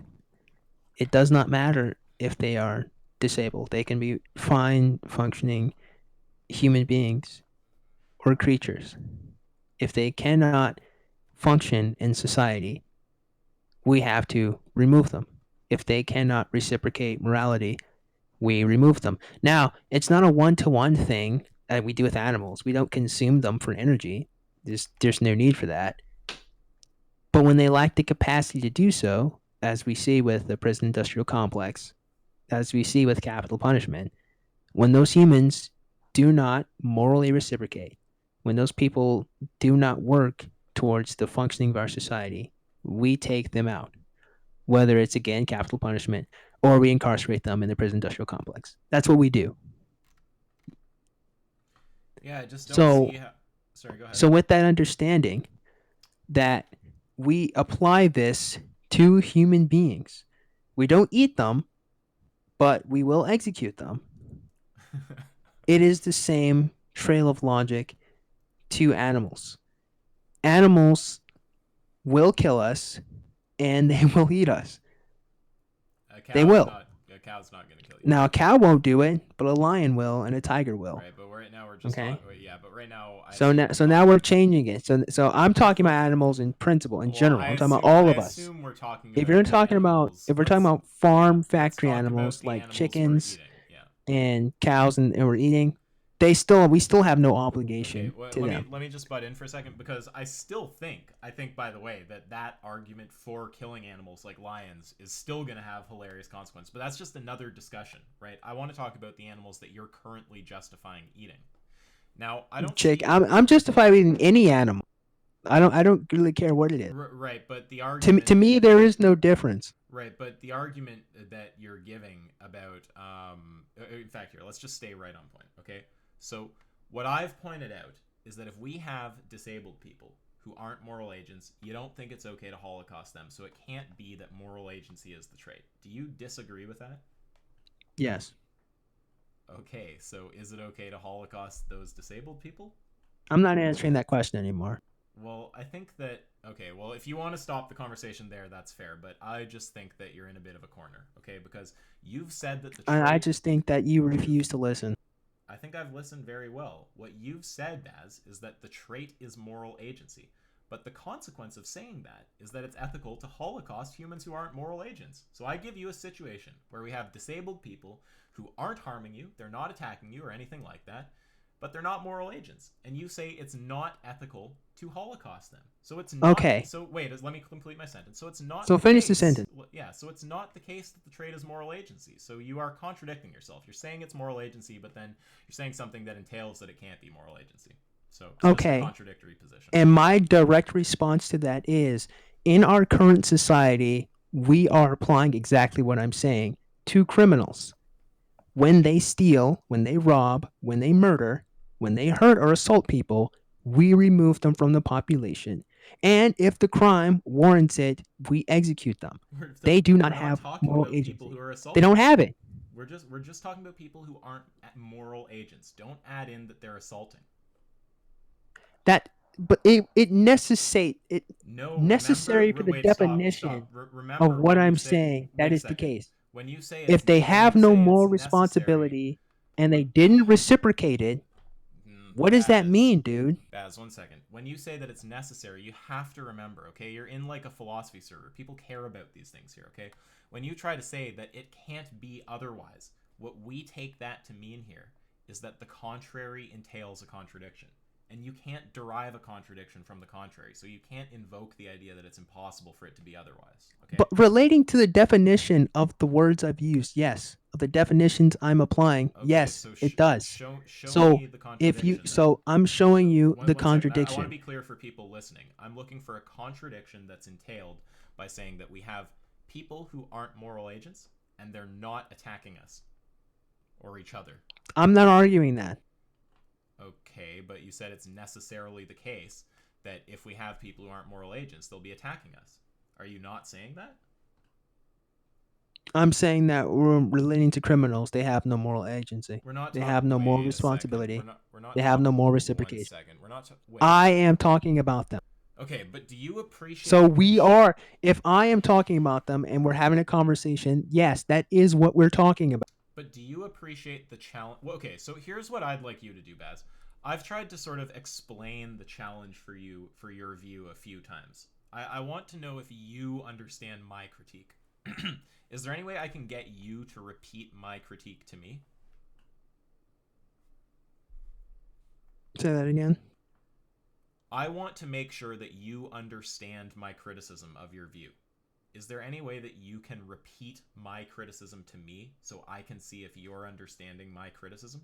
It does not matter if they are disabled. They can be fine functioning human beings or creatures. If they cannot function in society, we have to remove them. If they cannot reciprocate morality, we remove them. Now, it's not a one-to-one thing that we do with animals. We don't consume them for energy. There's no need for that. But when they lack the capacity to do so, as we see with the prison industrial complex, as we see with capital punishment, when those humans do not morally reciprocate, when those people do not work towards the functioning of our society, we take them out, whether it's, again, capital punishment or we incarcerate them in the prison industrial complex. That's what we do. Yeah, I just don't see how... Sorry, go ahead. So with that understanding that we apply this to human beings, we don't eat them, but we will execute them. It is the same trail of logic to animals. Animals will kill us, and they will eat us. They will. A cow's not going to kill you. Now, a cow won't do it, but a lion will, and a tiger will. Right, but right now we're just but right now. So now we're changing it. So I'm talking about animals in principle, in general. I'm talking about all of us. We're talking if we're talking about farm factory animals like chickens and cows, and we're eating, we still have no obligation to them. Let me just butt in for a second, because I think, by the way, that argument for killing animals like lions is still going to have hilarious consequences. But that's just another discussion, right? I want to talk about the animals that you're currently justifying eating. Now, I don't. I'm justifying eating any animal. I don't really care what it is. Right, but the argument to me there is no difference. Right, but the argument that you're giving about in fact, here, let's just stay right on point, okay? So what I've pointed out is that if we have disabled people who aren't moral agents, you don't think it's okay to Holocaust them, so it can't be that moral agency is the trait. Do you disagree with that? Yes. Okay, so is it okay to Holocaust those disabled people? I'm not answering that question anymore. Well, I think that... Okay, well, if you want to stop the conversation there, that's fair, but I just think that you're in a bit of a corner, okay? Because you've said that the trait... I just think that you refuse to listen. I think I've listened very well. What you've said, Baz, is that the trait is moral agency. But the consequence of saying that is that it's ethical to Holocaust humans who aren't moral agents. So I give you a situation where we have disabled people who aren't harming you, they're not attacking you or anything like that, but they're not moral agents. And you say it's not ethical to Holocaust them. So it's not... Okay. So wait, let me complete my sentence. So it's not... So finish the sentence. Yeah, so it's not the case that the trait is moral agency. So you are contradicting yourself. You're saying it's moral agency, but then you're saying something that entails that it can't be moral agency. So okay. It's a contradictory position. And my direct response to that is, in our current society, we are applying exactly what I'm saying to criminals. When they steal, when they rob, when they murder, when they hurt or assault people, we remove them from the population. And if the crime warrants it, we execute them. They do We're not not have talking moral about people who agency. are They assaulting don't people. have it. We're just talking about people who aren't moral agents. Don't add in that they're assaulting. But it necessary No, remember. necessary for the Wait, stop, definition stop. of Remember what when you I'm say. saying. Wait That a is the second. case. When you say If they have no moral necessary, responsibility and they when didn't reciprocate it, what does that mean, dude? Baz, 1 second. When you say that it's necessary, you have to remember, okay? You're in like a philosophy server. People care about these things here, okay? When you try to say that it can't be otherwise, what we take that to mean here is that the contrary entails a contradiction. And you can't derive a contradiction from the contrary. So you can't invoke the idea that it's impossible for it to be otherwise, okay? But relating to the definition of the words I've used, yes. Of the definitions I'm applying, Okay, yes, so it does. show So me the contradiction. I'm showing you the 1 second. I want to contradiction. be clear for people listening. I'm looking for a contradiction that's entailed by saying that we have people who aren't moral agents and they're not attacking us or each other. I'm not arguing that. Okay, but you said it's necessarily the case that if we have people who aren't moral agents, they'll be attacking us. Are you not saying that? I'm saying that we're relating to criminals. They have no moral agency. We're not They talking. have no moral Wait a second. responsibility. We're not They have no talking. moral 1 reciprocation. second. We're not. Wait. I am talking about them. Okay, but do you appreciate? So we are. If I am talking about them and we're having a conversation, yes, that is what we're talking about. But do you appreciate the challenge? Well, okay, so here's what I'd like you to do, Baz. I've tried to sort of explain the challenge for you, for your view, a few times. I want to know if you understand my critique. Is there any way I can get you to repeat my critique to me? Say that again. I want to make sure that you understand my criticism of your view. Is there any way that you can repeat my criticism to me so I can see if you're understanding my criticism?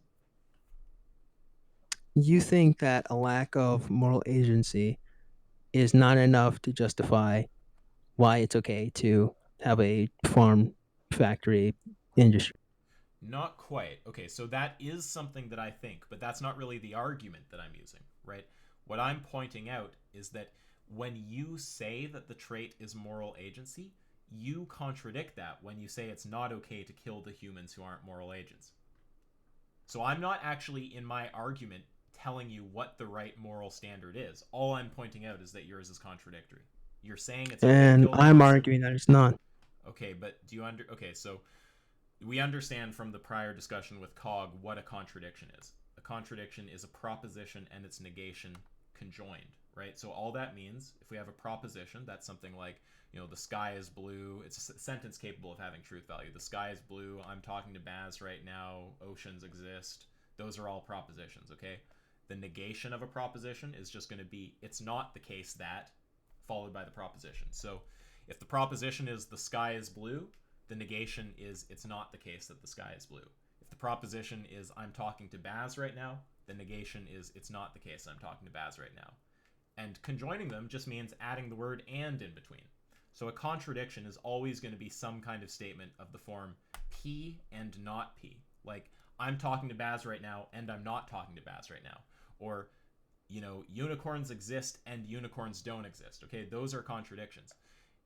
You think that a lack of moral agency is not enough to justify why it's okay to have a farm factory industry? Not quite. Okay, so that is something that I think, but that's not really the argument that I'm using, right? What I'm pointing out is that when you say that the trait is moral agency, you contradict that when you say it's not okay to kill the humans who aren't moral agents. So I'm not actually, in my argument, telling you what the right moral standard is. All I'm pointing out is that yours is contradictory. You're saying it's okay And to kill I'm arguing that it's not. Okay, but do you okay, so we understand from the prior discussion with Cog what a contradiction is. A contradiction is a proposition and its negation conjoined, right? So all that means, if we have a proposition, that's something like, the sky is blue. It's a sentence capable of having truth value. The sky is blue. I'm talking to Baz right now. Oceans exist. Those are all propositions, okay? The negation of a proposition is just going to be, it's not the case that, followed by the proposition. So if the proposition is the sky is blue, the negation is it's not the case that the sky is blue. If the proposition is I'm talking to Baz right now, the negation is it's not the case I'm talking to Baz right now. And conjoining them just means adding the word and in between. So a contradiction is always going to be some kind of statement of the form P and not P. Like, I'm talking to Baz right now and I'm not talking to Baz right now. Or, unicorns exist and unicorns don't exist. Okay, those are contradictions.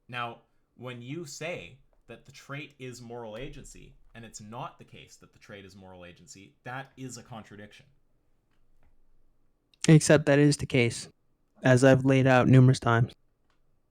Now, when you say that the trait is moral agency and it's not the case that the trait is moral agency, that is a contradiction. Except that is the case, as I've laid out numerous times.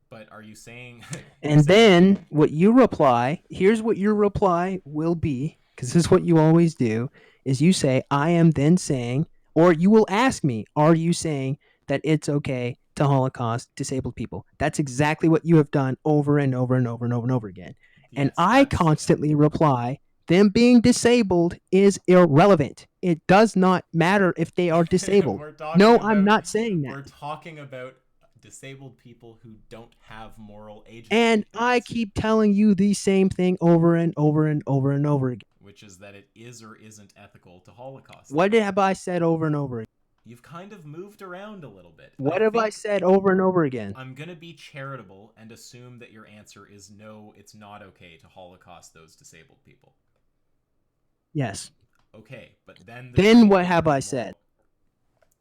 But are you saying... and then what you reply, here's what your reply will be, because this is what you always do, is you say, I am then saying, or you will ask me, are you saying that it's okay to Holocaust disabled people? That's exactly what you have done over and over and over and over and over again. Yes, and I constantly reply, them being disabled is irrelevant. It does not matter if they are disabled. I'm not saying that. We're talking about disabled people who don't have moral agency. And I keep telling you the same thing over and over and over and over again. Which is that it is or isn't ethical to Holocaust. What have I said over and over again? You've kind of moved around a little bit. What have I said over and over again? I'm going to be charitable and assume that your answer is no, it's not okay to Holocaust those disabled people. Yes. Okay, but then what have I said?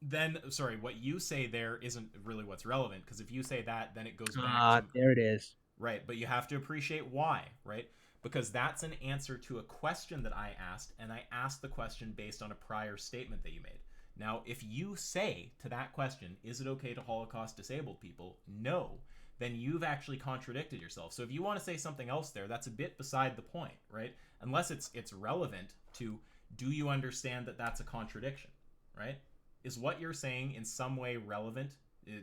Then, sorry, what you say there isn't really what's relevant, because if you say that, then it goes back to... there it is. Right, but you have to appreciate why, right? Because that's an answer to a question that I asked, and I asked the question based on a prior statement that you made. Now, if you say to that question, is it okay to Holocaust disabled people? No, then you've actually contradicted yourself. So if you want to say something else there, that's a bit beside the point, right? Unless it's relevant to, do you understand that that's a contradiction, right? Is what you're saying in some way relevant?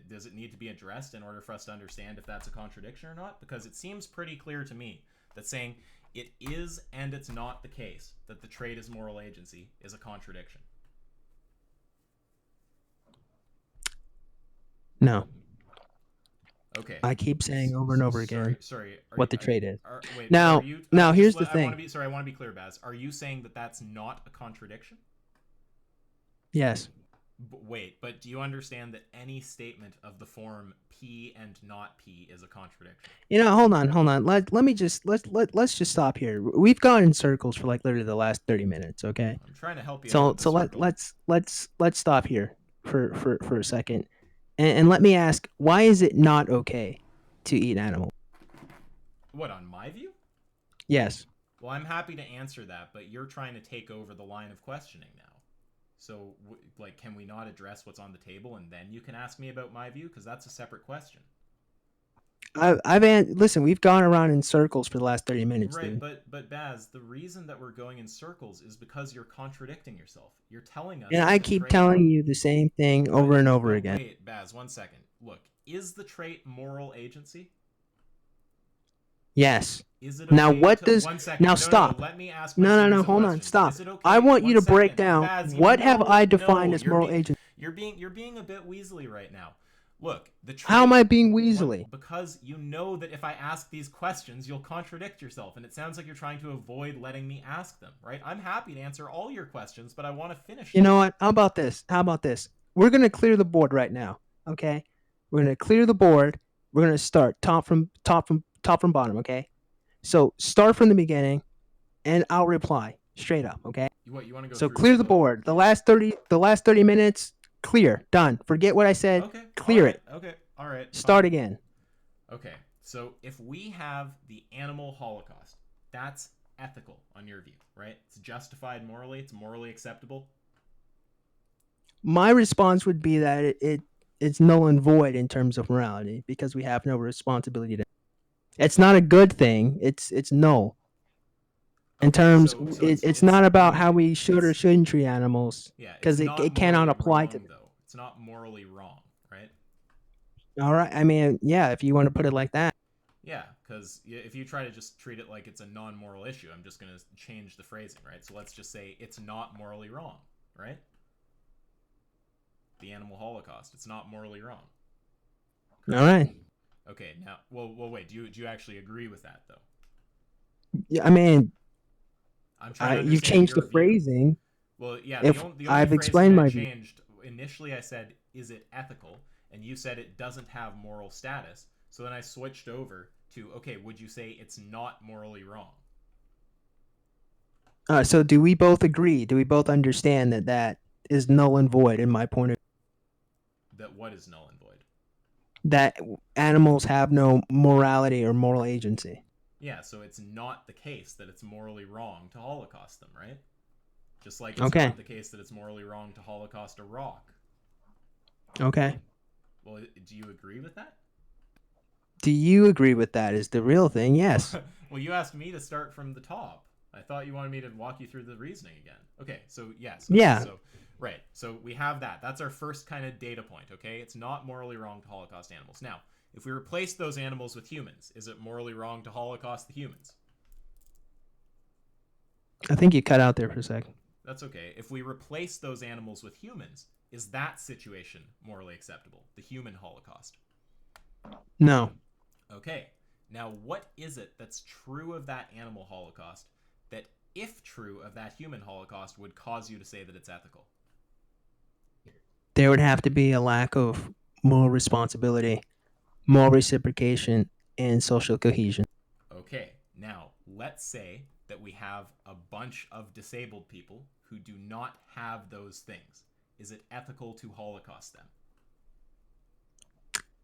Does it need to be addressed in order for us to understand if that's a contradiction or not? Because it seems pretty clear to me that saying it is and it's not the case that the trait is moral agency is a contradiction. No. Okay. I keep saying over and over again what the trait is. Wait, now, here's the thing. I want to be clear, Baz. Are you saying that that's not a contradiction? Yes. But do you understand that any statement of the form P and not P is a contradiction? Hold on. Let's just stop here. We've gone in circles for like literally the last 30 minutes. Okay. I'm trying to help you. So let's stop here for a second, and let me ask, why is it not okay to eat animals? What, on my view? Yes. Well, I'm happy to answer that, but you're trying to take over the line of questioning now. So, can we not address what's on the table and then you can ask me about my view? Because that's a separate question. Listen, we've gone around in circles for the last 30 minutes. Right, dude. but Baz, the reason that we're going in circles is because you're contradicting yourself. You're telling us... And I keep telling you the same thing over and over again. Wait, Baz, 1 second. Look, is the trait moral agency? Yes. Is it okay now what does 1 second. now no, stop? No, let me ask no, hold on, stop. Is it okay? I want you to 1 second. break down Baz, what have I defined as moral agency. You're being a bit weaselly right now. Look, the trait, how am I being weaselly? Because you know that if I ask these questions, you'll contradict yourself, and it sounds like you're trying to avoid letting me ask them, right? I'm happy to answer all your questions, but I want to finish. You know what? How about this? We're gonna clear the board right now. Okay, we're gonna clear the board. We're gonna start top from bottom. Okay, so start from the beginning, and I'll reply straight up. Okay. You want to go? So clear the board. The last 30 minutes. Clear. Done. Forget what I said. Okay. Clear it. Okay. All right. Start again. Okay. So if we have the animal holocaust, that's ethical on your view, right? It's justified morally. It's morally acceptable. My response would be that it's null and void in terms of morality because we have no responsibility to. It's not a good thing. It's null. In terms, it's not about how we should or shouldn't treat animals. Yeah, because it cannot apply wrong, to. Though it's not morally wrong, right? All right. I mean, yeah, if you want to put it like that. Yeah, because if you try to just treat it like it's a non-moral issue, I'm just going to change the phrasing, right? So let's just say it's not morally wrong, right? The animal holocaust, it's not morally wrong. All right. Okay. Now, well, wait. Do you actually agree with that though? Yeah, I mean. I'm trying to you've changed the phrasing. Well, yeah. If the only I've explained my view. Initially, I said, "Is it ethical?" And you said it doesn't have moral status. So then I switched over to, okay, would you say it's not morally wrong? So do we both agree? Do we both understand that is null and void in my point of view? That what is null and void? That animals have no morality or moral agency. Yeah, so it's not the case that it's morally wrong to Holocaust them, right? Just like it's not the case that it's morally wrong to Holocaust a rock. Okay. Well, do you agree with that? Do you agree with that is the real thing? Yes. Well, you asked me to start from the top. I thought you wanted me to walk you through the reasoning again. Okay, so yes. Okay, yeah. So, right, so we have that. That's our first kind of data point, okay? It's not morally wrong to Holocaust animals. Now, if we replace those animals with humans, is it morally wrong to Holocaust the humans? I think you cut out there for a second. That's okay. If we replace those animals with humans, is that situation morally acceptable? The human Holocaust? No. Okay. Now, what is it that's true of that animal Holocaust that, if true of that human Holocaust, would cause you to say that it's ethical? There would have to be a lack of moral responsibility, moral reciprocation, and social cohesion. Okay, now let's say that we have a bunch of disabled people who do not have those things. Is it ethical to Holocaust them?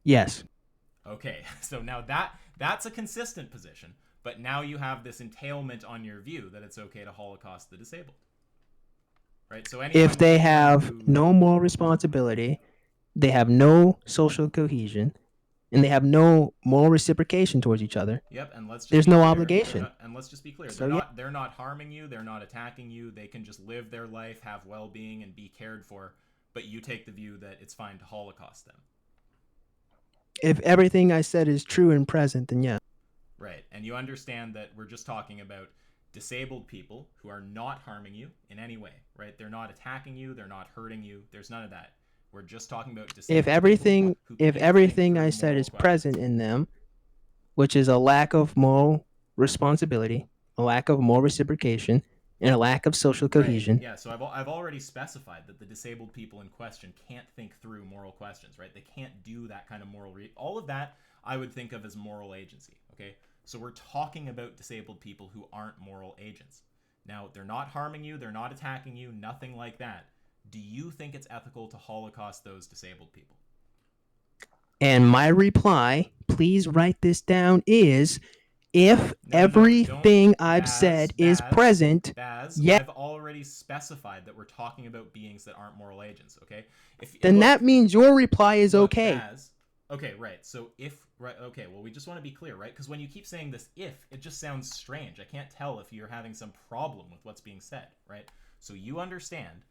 Yes. Okay, so now that's a consistent position, but now you have this entailment on your view that it's okay to Holocaust the disabled. Right? So If they have who, no moral responsibility, they have no social cohesion, and they have no moral reciprocation towards each other, yep, and let's just there's be no clear. obligation. And let's just be clear. So yeah, They're not harming you, they're not attacking you. They can just live their life, have well-being and be cared for, but you take the view that it's fine to Holocaust them. if everything I said is true and present, then yeah. Right. And you understand that we're just talking about disabled people who are not harming you in any way, right? They're not attacking you, they're not hurting you. There's none of that. We're just talking about disabled If everything people who if can't everything think I through said moral is present questions. in them, which is a lack of moral responsibility, a lack of moral reciprocation, and a lack of social Right. cohesion. Yeah. So I've already specified that the disabled people in question can't think through moral questions, right? They can't do that kind of all of that I would think of as moral agency. Okay. So we're talking about disabled people who aren't moral agents. Now, they're not harming you, they're not attacking you, nothing like that. Do you think it's ethical to Holocaust those disabled people? And my reply, please write this down, is if Don't. everything I've said is present, Baz, yes, I've already specified that we're talking about beings that aren't moral agents, okay? then that means your reply is okay. Baz, okay, right. So okay, well, we just want to be clear, right? Because when you keep saying this if, it just sounds strange. I can't tell if you're having some problem with what's being said, right? So you understand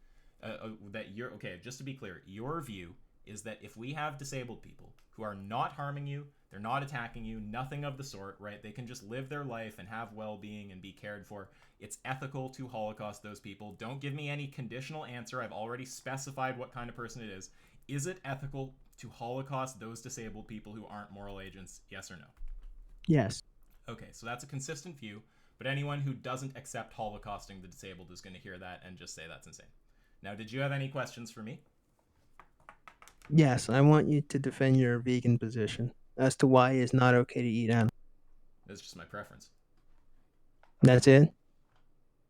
that okay, just to be clear, your view is that if we have disabled people who are not harming you, they're not attacking you, nothing of the sort, right? They can just live their life and have well-being and be cared for. It's ethical to Holocaust those people. Don't give me any conditional answer. I've already specified what kind of person it is. Is it ethical to Holocaust those disabled people who aren't moral agents? Yes or no? Yes. Okay, so that's a consistent view, but anyone who doesn't accept Holocausting the disabled is going to hear that and just say that's insane. Now, did you have any questions for me? Yes, I want you to defend your vegan position as to why it's not okay to eat animals. That's just my preference. That's it?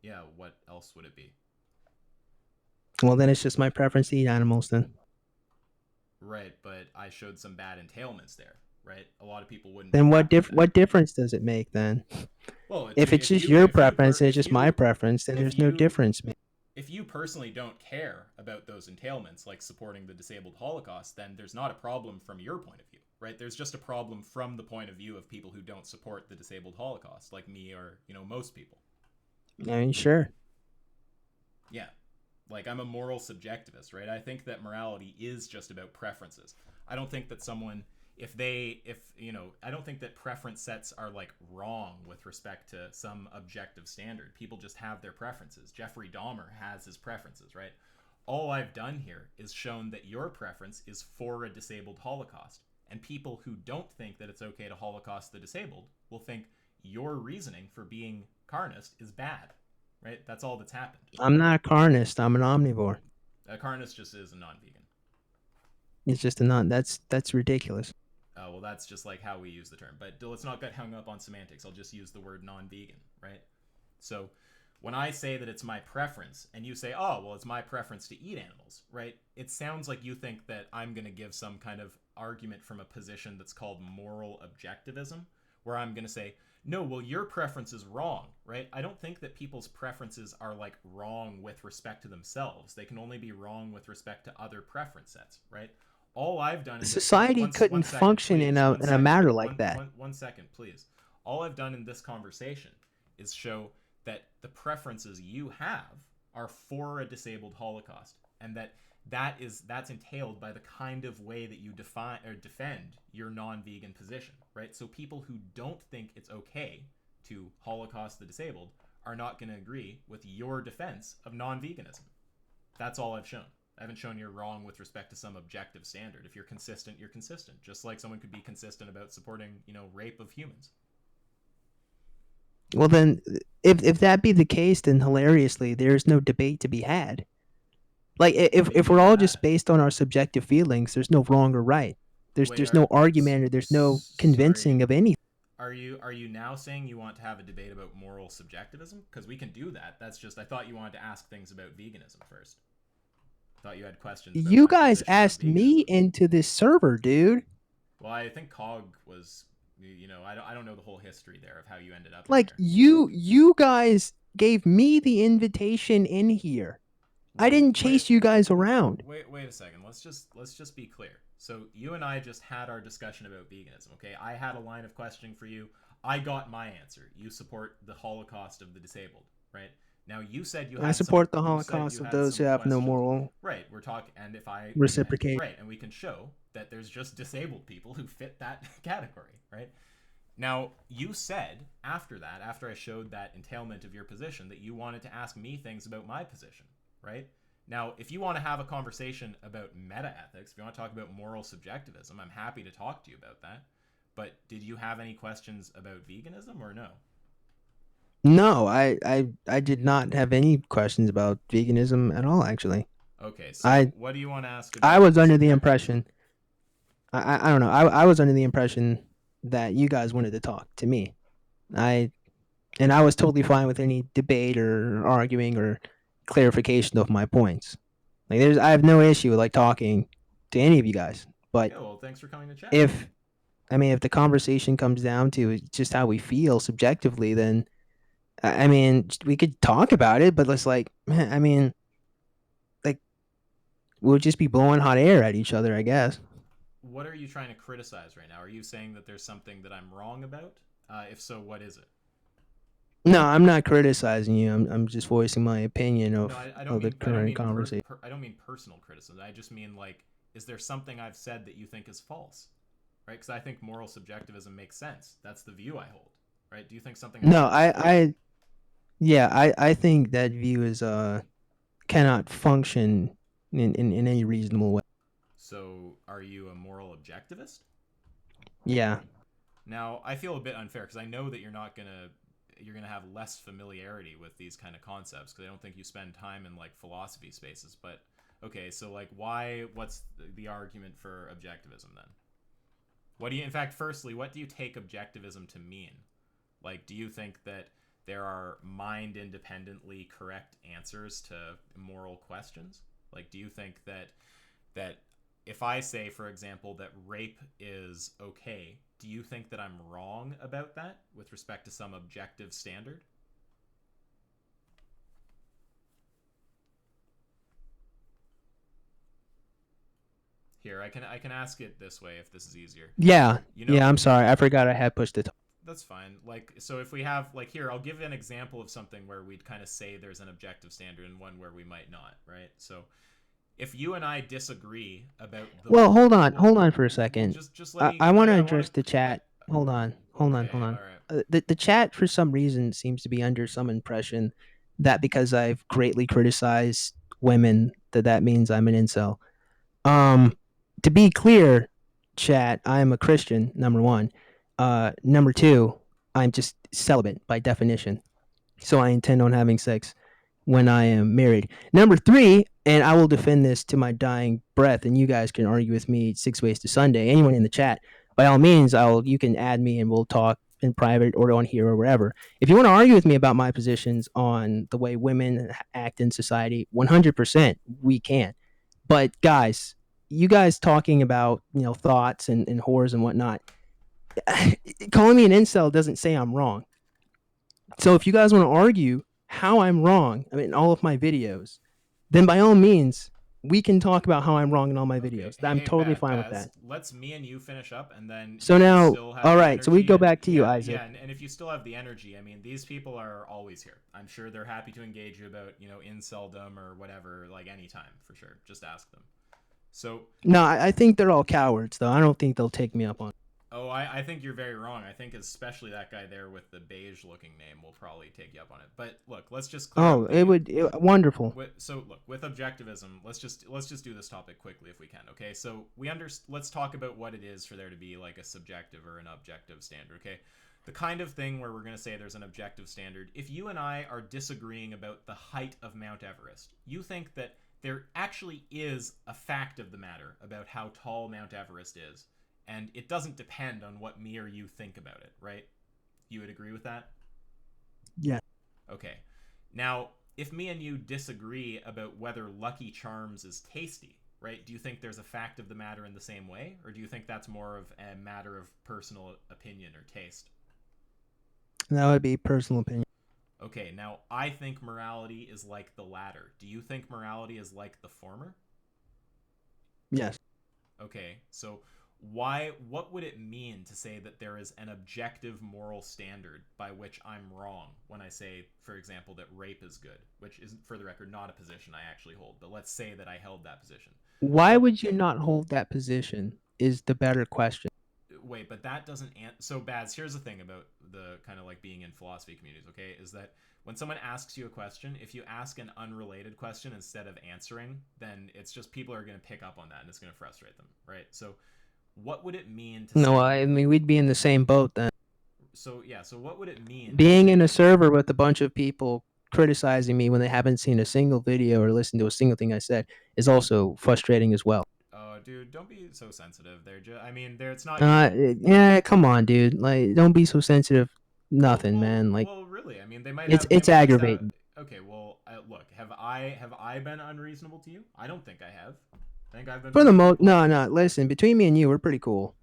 Yeah, what else would it be? Well, then it's just my preference to eat animals then. Right, but I showed some bad entailments there, right? A lot of people wouldn't. Then what difference does it make then? Well, if it's just your preference and it's just my preference, then there's no difference. If you personally don't care about those entailments, like supporting the disabled Holocaust, then there's not a problem from your point of view, right? There's just a problem from the point of view of people who don't support the disabled Holocaust, like me or, most people. I mean, sure. Yeah. Like, I'm a moral subjectivist, right? I think that morality is just about preferences. I don't think that someone, I don't think that preference sets are, like, wrong with respect to some objective standard. People just have their preferences. Jeffrey Dahmer has his preferences, right? All I've done here is shown that your preference is for a disabled Holocaust. And people who don't think that it's okay to Holocaust the disabled will think your reasoning for being carnist is bad. Right? That's all that's happened. I'm not a carnist. I'm an omnivore. A carnist just is a non-vegan. It's just a non. That's ridiculous. Well, that's just like how we use the term. But let's not get hung up on semantics. I'll just use the word non-vegan, right? So when I say that it's my preference, and you say, oh, well, it's my preference to eat animals, right? It sounds like you think that I'm going to give some kind of argument from a position that's called moral objectivism, where I'm going to say, no, well, your preference is wrong, right? I don't think that people's preferences are, like, wrong with respect to themselves. They can only be wrong with respect to other preference sets, right? All I've done is... Society couldn't function in a matter like that. One second, please. All I've done in this conversation is show that the preferences you have are for a disabled Holocaust, and that's entailed by the kind of way that you define or defend your non-vegan position, right? So people who don't think it's okay to Holocaust the disabled are not going to agree with your defense of non-veganism. That's all I've shown. I haven't shown you're wrong with respect to some objective standard. If you're consistent, you're consistent. Just like someone could be consistent about supporting, rape of humans. Well, then, if that be the case, then hilariously, there's no debate to be had. Like We can if we're do all just that. based on our subjective feelings, there's no wrong or right. Wait, There's no argument or there's no sorry. convincing of anything. Are you now saying you want to have a debate about moral subjectivism? Because we can do that. That's just I thought you wanted to ask things about veganism first. I thought you had questions about You my guys position on asked me veganism. into this server, dude. Well, I think Cog was, I don't know the whole history there of how you ended up in Like here. you guys gave me the invitation in here. I Well, didn't chase you guys around. wait a second. Let's just be clear. So you and I just had our discussion about veganism. Okay, I had a line of questioning for you. I got my answer. You support the Holocaust of the disabled, right? Now you said you I had some. support the You said Holocaust you of had those who some have no questions. moral Right. We're talking, and if I reciprocate. right, and we can show that there's just disabled people who fit that category, right? Now, you said after that, after I showed that entailment of your position, that you wanted to ask me things about my position, right? Now, if you want to have a conversation about meta ethics, if you want to talk about moral subjectivism, I'm happy to talk to you about that. But did you have any questions about veganism or no? No, I did not have any questions about veganism at all. Actually, Okay, so I what do you want to ask I about was under the subjectivism? impression I don't know. I was under the impression that you guys wanted to talk to me. I and I was totally fine with any debate or arguing or clarification of my points. Like I have no issue with like talking to any of you guys. But Yeah, well, thanks for coming to chat. if if the conversation comes down to just how we feel subjectively, then I mean we could talk about it. But let's like, man, like we'll just be blowing hot air at each other, I guess. What are you trying to criticize right now? Are you saying that there's something that I'm wrong about? If so, what is it? No, I'm not criticizing you. I'm just voicing my opinion No, I don't of the mean I don't current mean conversation. I don't mean personal criticism. I just mean like, is there something I've said that you think is false? Right? Because I think moral subjectivism makes sense. That's the view I hold. Right? Do you think something I've No, said is false? yeah, I think that view is cannot function in any reasonable way. So, are you a moral objectivist? Yeah. Now, I feel a bit unfair because I know that you're gonna have less familiarity with these kind of concepts because I don't think you spend time in like philosophy spaces. But okay, so like, why? What's the argument for objectivism then? What do you, in fact, firstly, what do you take objectivism to mean? Like, do you think that there are mind independently correct answers to moral questions? Like, do you think that if I say, for example, that rape is okay, do you think that I'm wrong about that with respect to some objective standard? Here, I can ask it this way if this is easier. Yeah. You know, Yeah, I'm sorry. I forgot I had pushed it. that's fine. Like, so if we have, like, here, I'll give an example of something where we'd kind of say there's an objective standard and one where we might not, right? So if you and I disagree about the, Well, hold on. well, Hold on for a second. just let me, I want to I want address the to, chat. Hold on. Hold on. Hold okay, on. all right. The chat for some reason seems to be under some impression that because I've greatly criticized women that means I'm an incel. Um, to be clear, chat, I am a Christian. Number one. Number two, I'm just celibate by definition, so I intend on having sex when I am married. Number three, and I will defend this to my dying breath, and you guys can argue with me 6 ways to Sunday. Anyone in the chat, by all means, you can add me and we'll talk in private or on here or wherever. If you want to argue with me about my positions on the way women act in society, 100% we can. But guys, you guys talking about thoughts and whores and whatnot, calling me an incel doesn't say I'm wrong. So if you guys want to argue how I'm wrong, in all of my videos, then by all means, we can talk about how I'm wrong in all my Okay. videos. Hey, I'm hey, totally fine with Baz, that. let's me and you finish up, and then So if you now, still have all the right. So we energy, go and back to you, yeah, yeah, Isaac. and if you still have the energy, I mean, these people are always here. I'm sure they're happy to engage you about, inceldom or whatever, like anytime for sure. Just ask them. So, No, I think they're all cowards, though. I don't think they'll take me up on it. oh, I think you're very wrong. I think especially that guy there with the beige looking name will probably take you up on it. But look, let's just clear Oh, up the wonderful. so look, with objectivism, let's just do this topic quickly if we can. Okay, so let's talk about what it is for there to be like a subjective or an objective standard. Okay, the kind of thing where we're going to say there's an objective standard. If you and I are disagreeing about the height of Mount Everest, you think that there actually is a fact of the matter about how tall Mount Everest is, and it doesn't depend on what me or you think about it, right? You would agree with that? Yeah. Okay. Now, if me and you disagree about whether Lucky Charms is tasty, right? Do you think there's a fact of the matter in the same way, or do you think that's more of a matter of personal opinion or taste? That would be personal opinion. Okay, now I think morality is like the latter. Do you think morality is like the former? Yes. Okay, so what would it mean to say that there is an objective moral standard by which I'm wrong when I say, for example, that rape is good, which is, for the record, not a position I actually hold, but let's say that I held that position. Why What would you not hold that position is the better question. Wait, but that doesn't so Baz, here's the thing about the kind of like being in philosophy communities, okay, is that when someone asks you a question, if you ask an unrelated question instead of answering, then it's just people are going to pick up on that and it's going to frustrate them, right? So what would it mean to No, say I mean, we'd be in the same boat then. so yeah, so what would it mean to Being say in a server with a bunch of people criticizing me when they haven't seen a single video or listened to a single thing I said is also frustrating as well. oh dude, don't be so sensitive. They're just I mean, they're it's not you. Yeah, come on, dude. Like, don't be so sensitive. Well, Nothing, well, man. Like, well, really. I mean, they it's might just have. aggravating. Okay, well, look, have I been unreasonable to you? I don't think I have. I think I've been For the pretty most, cool. no, no. Listen, between me and you, we're pretty cool.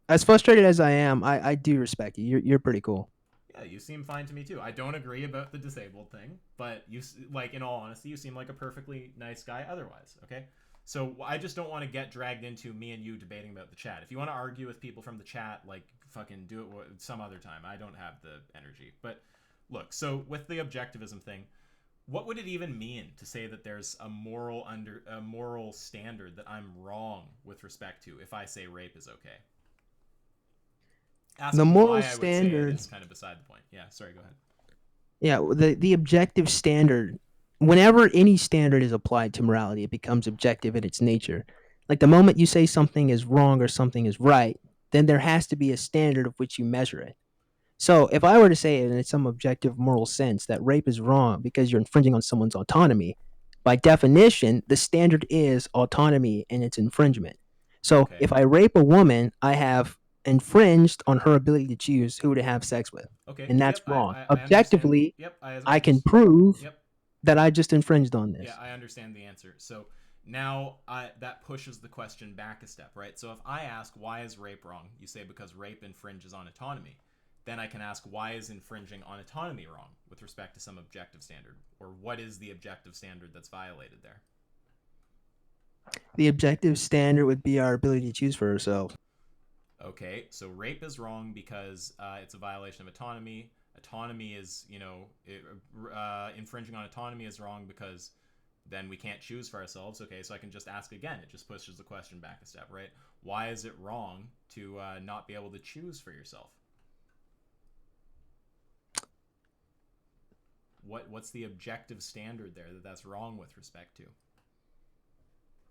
As frustrated as I am, I do respect you. You're pretty cool. Yeah, you seem fine to me too. I don't agree about the disabled thing, but like in all honesty, you seem like a perfectly nice guy otherwise. Okay, so I just don't want to get dragged into me and you debating about the chat. If you want to argue with people from the chat, like fucking do it some other time. I don't have the energy. But look, so with the objectivism thing, what would it even mean to say that there's a moral standard that I'm wrong with respect to if I say rape is okay? The Asking moral why I would say it standard, is kind of beside the point. Yeah, sorry, go ahead. yeah, the objective standard. Whenever any standard is applied to morality, it becomes objective in its nature. Like the moment you say something is wrong or something is right, then there has to be a standard of which you measure it. So if I were to say in some objective moral sense that rape is wrong because you're infringing on someone's autonomy, by definition, the standard is autonomy and its infringement. So Okay. if I rape a woman, I have infringed on her ability to choose who to have sex with. Okay. And that's Yep. wrong. I understand. Objectively, Yep. I I can understand. prove Yep. that I just infringed on Yeah, this. I understand the answer. So now that pushes the question back a step, right? So if I ask why is rape wrong, you say because rape infringes on autonomy. Then I can ask why is infringing on autonomy wrong with respect to some objective standard, or what is the objective standard that's violated there? The objective standard would be our ability to choose for ourselves. Okay, so rape is wrong because it's a violation of autonomy. Autonomy is, infringing on autonomy is wrong because then we can't choose for ourselves. Okay, so I can just ask again. It just pushes the question back a step, right? Why is it wrong to not be able to choose for yourself? What's the objective standard there that's wrong with respect to?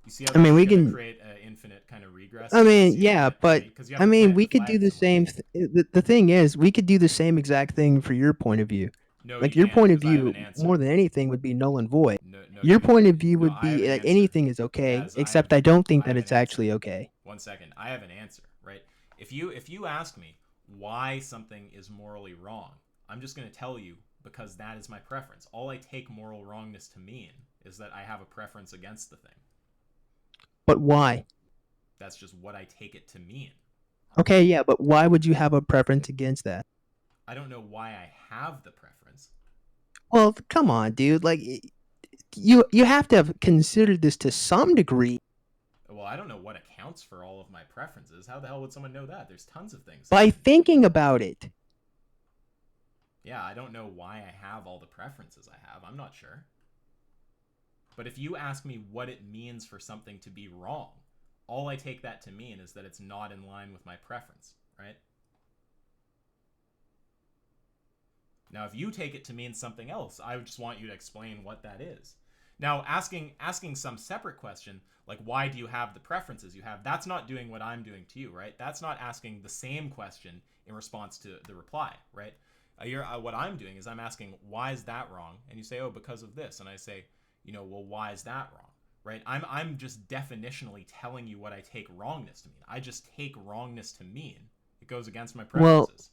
You see how I this mean, is we going to can. create an infinite kind of regress? I Because mean, you yeah, can't but because you have I to mean, plant we the could do flag the somewhere. same. The thing is, we could do the same exact thing for your point of view. No, you Like your can't point of because I have an view, answer. more than anything, would be null and void. No, no, Your dude. point of view No, would I have be an that answer. anything is okay, Baz, except I don't think I that have an it's answer. actually okay. 1 second. I have an answer, right? If you ask me why something is morally wrong, I'm just going to tell you because that is my preference. All I take moral wrongness to mean is that I have a preference against the thing. But why? That's just what I take it to mean. Okay, yeah, but why would you have a preference against that? I don't know why I have the preference. Well, come on, dude. Like you have to have considered this to some degree. Well, I don't know what accounts for all of my preferences. How the hell would someone know that? There's tons of things. By thinking about it. Yeah, I don't know why I have all the preferences I have. I'm not sure. But if you ask me what it means for something to be wrong, all I take that to mean is that it's not in line with my preference, right? Now, if you take it to mean something else, I just want you to explain what that is. Now, asking some separate question, like why do you have the preferences you have, that's not doing what I'm doing to you, right? That's not asking the same question in response to the reply, right? What I'm doing is I'm asking, why is that wrong? And you say, oh, because of this. And I say, well, why is that wrong? right? I'm just definitionally telling you what I take wrongness to mean. I just take wrongness to mean it goes against my Well, preferences.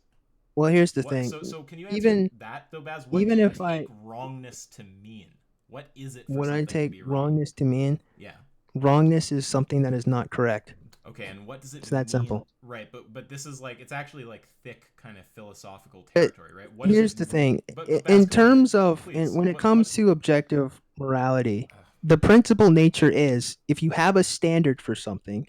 well, here's the What? thing. So can you answer Even that though, Baz? What do even you if take wrongness to mean? What is it for when I something to take be wrong? wrongness to mean, Yeah. wrongness is something that is not correct. Okay, and what does it It's that mean? simple. Right, but this is like it's actually like thick kind of philosophical It, territory, right? What does it here's the mean? thing. But Baz, In come on, terms of, and please. when it What? comes to objective morality, Uh, the principal nature is if you have a standard for something,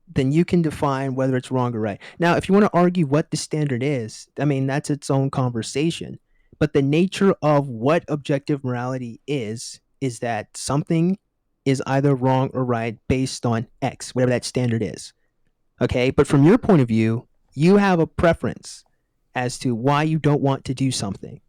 then you can define whether it's wrong or right. Now, if you want to argue what the standard is, I mean, that's its own conversation. But the nature of what objective morality is that something is either wrong or right based on X, whatever that standard is. Okay. But from your point of view, you have a preference as to why you don't want to do something.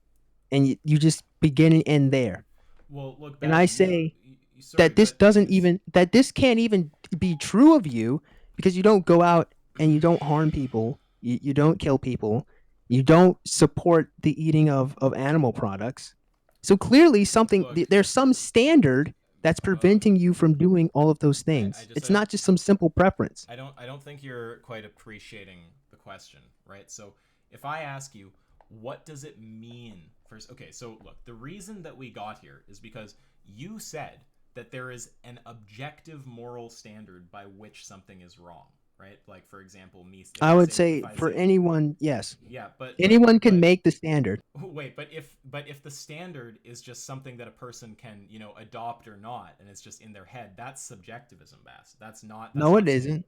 And you just begin and end there. well, look, And I Baz, say, sorry, that this but doesn't even that this can't even be true of you because you don't go out and you don't harm people, you don't kill people, you don't support the eating of animal products. So clearly look, there's some standard that's uh, preventing you from doing all of those I things. just It's not just some simple preference. I don't think you're quite appreciating the question, right? So if I ask you, what does it mean first? Okay, so look, the reason that we got here is because you said that there is an objective moral standard by which something is wrong, right? Like for example, me I would if say I for say anyone, yes. yeah, Anyone can make the standard. wait, but if the standard is just something that a person can adopt or not, and it's just in their head, that's subjectivism, Bass. That's No, it not saying isn't.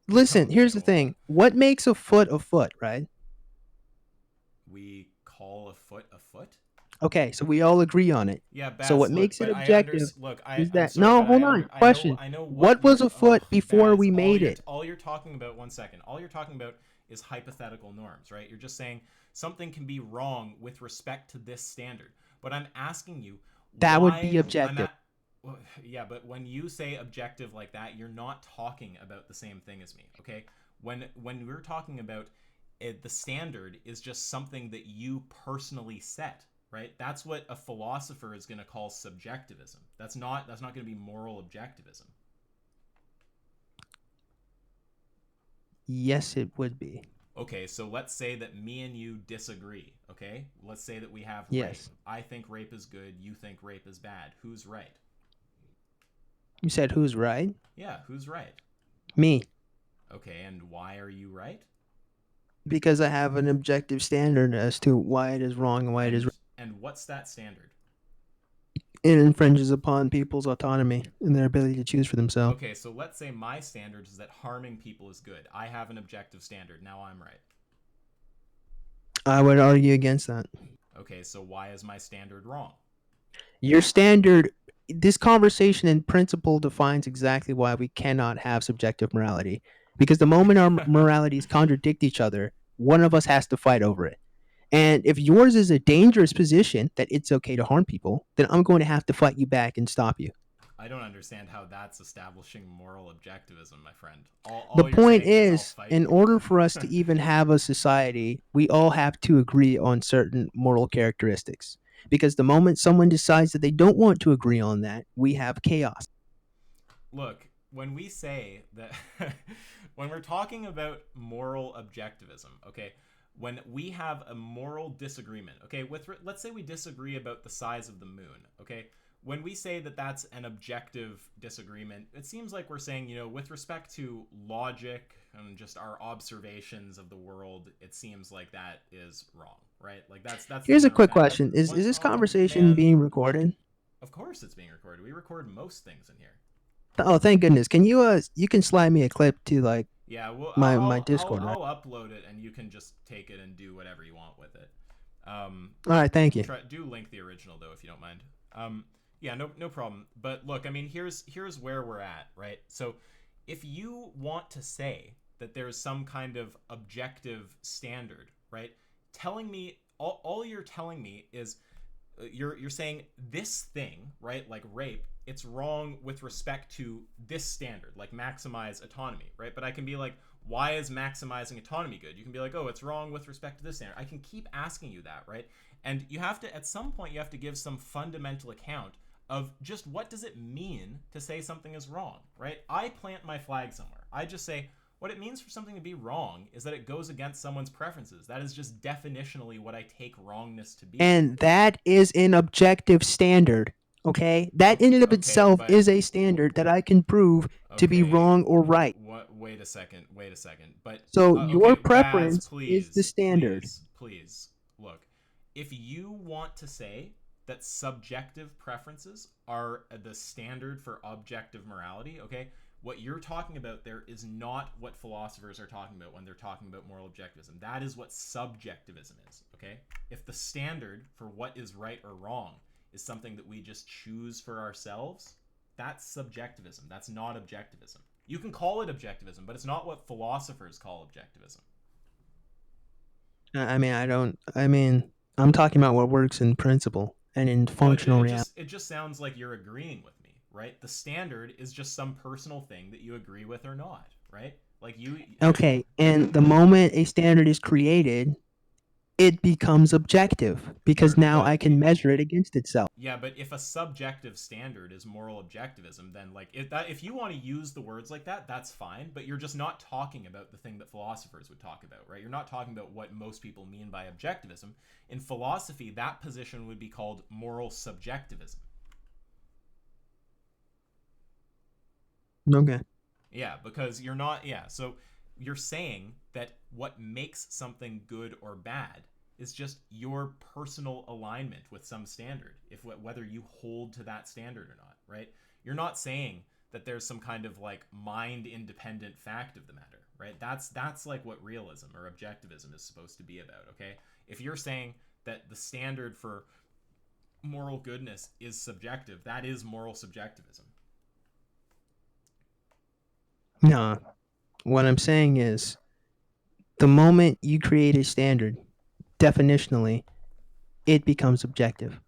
Listen, okay. here's the thing. What makes a foot, right? We call a foot a foot. Okay, so we all agree on it. Yeah, So Bass. what Look, makes it but I under objective look. is I'm that sorry, no, but hold on. I know Question. what What was you're. a Oh, foot before Baz. we made it? All you're talking about. One second. All you're talking about is hypothetical norms, right? You're just saying something can be wrong with respect to this standard. But I'm asking you That would be why I'm objective. at. Well, yeah, but when you say objective like that, you're not talking about the same thing as me, okay? When we're talking about it, the standard is just something that you personally set, right? That's what a philosopher is going to call subjectivism. That's not going to be moral objectivism. Yes, it would be. Okay, so let's say that me and you disagree, okay? Let's say that we have rape. Yes. I think rape is good, you think rape is bad. Who's right? You said who's right? Yeah, who's right? Me. Okay, and why are you right? Because I have an objective standard as to why it is wrong and why it is right. And what's that standard? It infringes upon people's autonomy and their ability to choose for themselves. Okay, so let's say my standard is that harming people is good. I have an objective standard. Now I'm right. I would argue against that. Okay, so why is my standard wrong? Your standard, this conversation in principle defines exactly why we cannot have subjective morality. Because the moment our moralities contradict each other, one of us has to fight over it. And if yours is a dangerous position that it's okay to harm people, then I'm going to have to fight you back and stop you. I don't understand how that's establishing moral objectivism, my friend. The All you're point saying is I'll is, fight in you. order for us to even have a society, we all have to agree on certain moral characteristics. Because the moment someone decides that they don't want to agree on that, we have chaos. Look, when we say that, when we're talking about moral objectivism, okay, when we have a moral disagreement, okay, let's say we disagree about the size of the moon, okay, when we say that that's an objective disagreement, it seems like we're saying, with respect to logic and just our observations of the world, it seems like that is wrong, right? Like that's. Here's a quick kind of, question: Is this oh conversation man, being recorded? of course it's being recorded. We record most things in here. Oh, thank goodness! Can you can slide me a clip to like Yeah, well, my Discord, right? I'll upload it, and you can just take it and do whatever you want with it. All right, thank you. Do link the original though, if you don't mind. Yeah, no problem. But look, I mean, here's where we're at, right? So, if you want to say that there's some kind of objective standard, right? Telling me all you're telling me is you're saying this thing, right? Like rape, it's wrong with respect to this standard, like maximize autonomy, right? But I can be like, why is maximizing autonomy good? You can be like, oh, it's wrong with respect to this standard. I can keep asking you that, right? And you have to, at some point, you have to give some fundamental account of just what does it mean to say something is wrong, right? I plant my flag somewhere. I just say, what it means for something to be wrong is that it goes against someone's preferences. That is just definitionally what I take wrongness to be. And that is an objective standard. Okay? That in and of Okay, itself but is a standard that I can prove to be okay, wrong or right. what? Wait a second. But So okay, your Baz, preference is the please, standard. please. Look, if you want to say that subjective preferences are the standard for objective morality, okay, what you're talking about there is not what philosophers are talking about when they're talking about moral objectivism. That is what subjectivism is, okay? If the standard for what is right or wrong is something that we just choose for ourselves, that's subjectivism. That's not objectivism. You can call it objectivism, but it's not what philosophers call objectivism. I'm talking about what works in principle and in functional reality. It just sounds like you're agreeing with me, right? The standard is just some personal thing that you agree with or not, right? Like you. Okay, and the moment a standard is created, it becomes objective because Sure, now but I can measure it against itself. yeah, but if a subjective standard is moral objectivism, then like if you want to use the words like that, that's fine. But you're just not talking about the thing that philosophers would talk about, right? You're not talking about what most people mean by objectivism. In philosophy, that position would be called moral subjectivism. Okay. Yeah, because you're not. Yeah, so you're saying that what makes something good or bad is just your personal alignment with some standard, if whether you hold to that standard or not, right? You're not saying that there's some kind of like mind independent fact of the matter, right? That's like what realism or objectivism is supposed to be about, okay? If you're saying that the standard for moral goodness is subjective, that is moral subjectivism. No. What I'm saying is the moment you create a standard, definitionally, it becomes objective.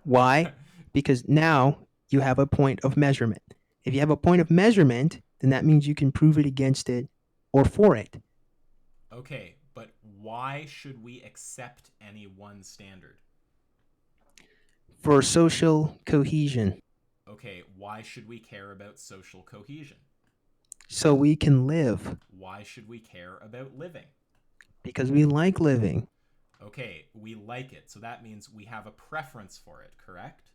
Why? Because now you have a point of measurement. If you have a point of measurement, then that means you can prove it against it or for it. Okay, but why should we accept any one standard? For social cohesion. Okay, why should we care about social cohesion? So we can live. Why should we care about living? Because we like living. Okay, we like it, so that means we have a preference for it, correct?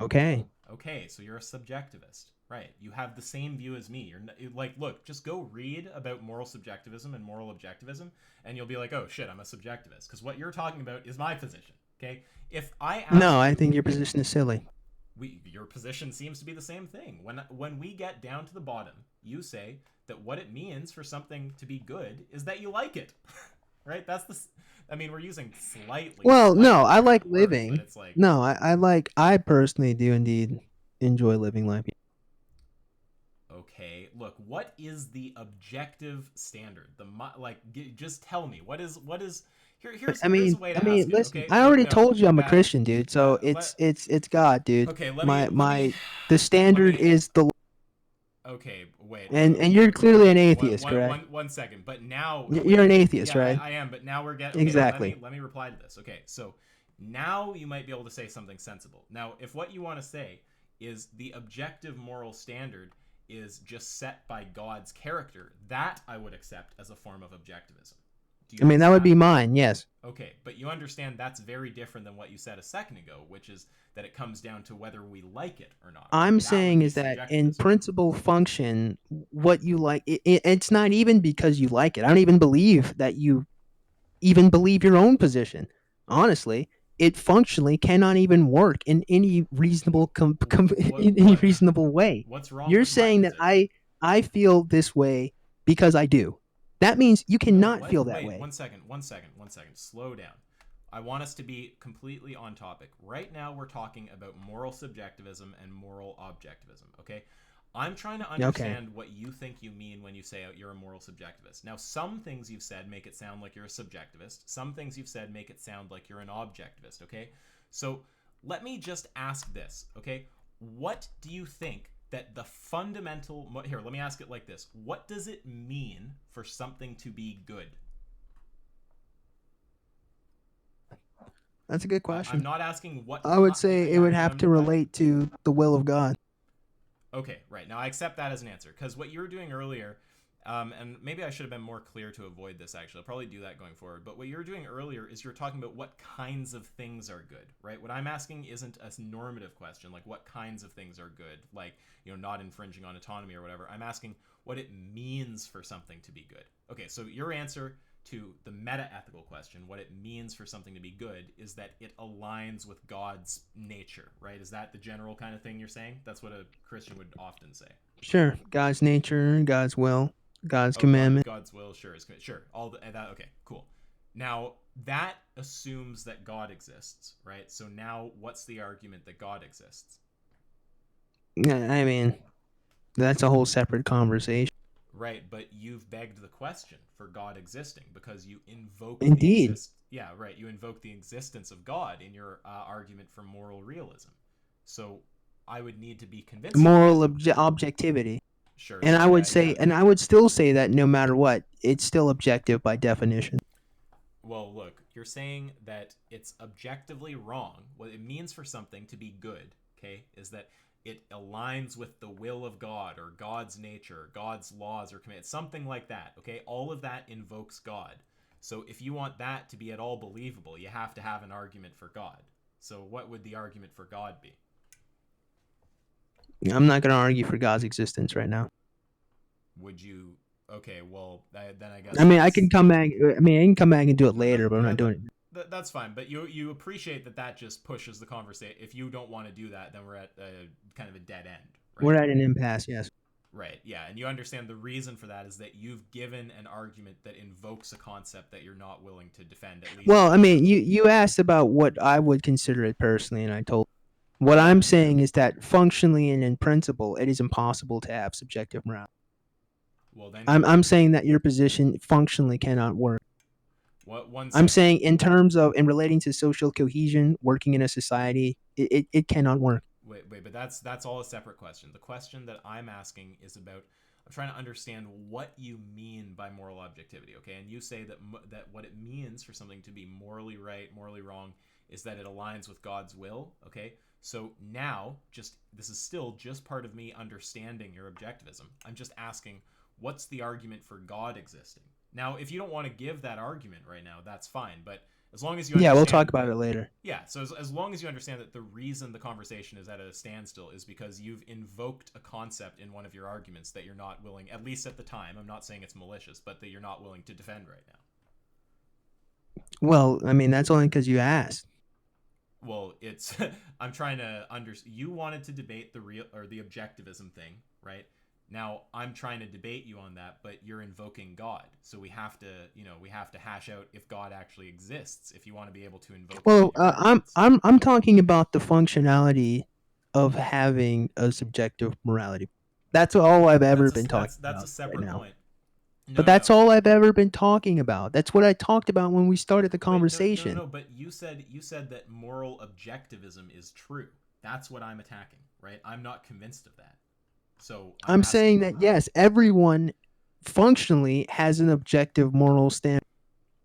Okay. Okay, so you're a subjectivist, right? You have the same view as me. You're like, look, just go read about moral subjectivism and moral objectivism, and you'll be like, oh shit, I'm a subjectivist, because what you're talking about is my position. Okay, if I ask no, I think your position is silly. Your position seems to be the same thing. When we get down to the bottom, you say that what it means for something to be good is that you like it, right? We're using slightly. Well, no, I like words, living. but it's like, no, I personally do indeed enjoy living life. okay, look, what is the objective standard? Just tell me what is. Here's a way to ask listen. it, okay? I already No, told you I'm a Baz, Christian, dude. So it's God, dude. Okay, The standard is the. Okay, wait. And you're clearly an atheist, correct? One second. But now You're an atheist, yeah, right? I am. But now we're getting exactly. Let me reply to this. Okay, so now you might be able to say something sensible. Now, if what you want to say is the objective moral standard is just set by God's character, that I would accept as a form of objectivism. That would be mine, yes. Okay, but you understand that's very different than what you said a second ago, which is that it comes down to whether we like it or not. I'm saying is that in principle function, what you like, it's not even because you like it. I don't even believe that you even believe your own position. Honestly, it functionally cannot even work in any reasonable reasonable way. What's wrong? You're saying that I feel this way because I do. That means you cannot feel that way. One second. Slow down. I want us to be completely on topic. Right now, we're talking about moral subjectivism and moral objectivism, okay? I'm trying to understand what you think you mean when you say you're a moral subjectivist. Now, some things you've said make it sound like you're a subjectivist. Some things you've said make it sound like you're an objectivist, okay? So let me just ask this, okay? What do you think that the fundamental... Here, let me ask it like this. What does it mean for something to be good? That's a good question. I'm not asking what. I would say it would have to relate to the will of God. Okay, right. Now I accept that as an answer, because what you were doing earlier, and maybe I should have been more clear to avoid this, actually. I'll probably do that going forward. But what you were doing earlier is you're talking about what kinds of things are good, right? What I'm asking isn't a normative question, like what kinds of things are good, like, not infringing on autonomy or whatever. I'm asking what it means for something to be good. Okay, so your answer to the meta-ethical question, what it means for something to be good, is that it aligns with God's nature, right? Is that the general kind of thing you're saying? That's what a Christian would often say. Sure, God's nature, God's will, God's commandment. God's will, sure, sure. All that. Okay, cool. Now that assumes that God exists, right? So now, what's the argument that God exists? I mean, that's a whole separate conversation. Right, but you've begged the question for God existing because you invoke Indeed. Yeah, right. You invoke the existence of God in your argument for moral realism. So I would need to be convinced. Moral objectivity. Sure. And I would say, and I would still say that no matter what, it's still objective by definition. Well, look, you're saying that it's objectively wrong. What it means for something to be good, okay, is that it aligns with the will of God or God's nature, God's laws or commands, something like that, okay? All of that invokes God. So if you want that to be at all believable, you have to have an argument for God. So what would the argument for God be? I'm not going to argue for God's existence right now. Would you? Okay, well, then I guess. I mean, I can come back. I mean, I can come back and do it later, but I'm not doing it. That's fine, but you appreciate that just pushes the conversation. If you don't want to do that, then we're at kind of a dead end. Right? We're at an impasse, yes. Right, yeah, and you understand the reason for that is that you've given an argument that invokes a concept that you're not willing to defend, at least. Well, I mean, you asked about what I would consider it personally, and I told what I'm saying is that functionally and in principle, it is impossible to have subjective morality. Well, then I'm saying that your position functionally cannot work. I'm saying in terms of in relating to social cohesion, working in a society, it cannot work. Wait, but that's all a separate question. The question that I'm asking is about, I'm trying to understand what you mean by moral objectivity, okay? And you say that what it means for something to be morally right, morally wrong, is that it aligns with God's will, okay? So now, this is still just part of me understanding your objectivism. I'm just asking, what's the argument for God existing? Now, if you don't want to give that argument right now, that's fine, but as long as you understand... Yeah, we'll talk about it later. Yeah, so as long as you understand that the reason the conversation is at a standstill is because you've invoked a concept in one of your arguments that you're not willing, at least at the time, I'm not saying it's malicious, but that you're not willing to defend right now. Well, I mean, that's only because you asked. Well, it's... I'm trying to understand... You wanted to debate the objectivism thing, right? Now, I'm trying to debate you on that, but you're invoking God. So we have to hash out if God actually exists if you want to be able to invoke. Well, I'm talking about the functionality of having a subjective morality. That's all I've ever been talking about. That's a separate point. But that's all I've ever been talking about. That's what I talked about when we started the conversation. No, but you said that moral objectivism is true. That's what I'm attacking, right? I'm not convinced of that. So I'm saying that yes, everyone functionally has an objective moral standard.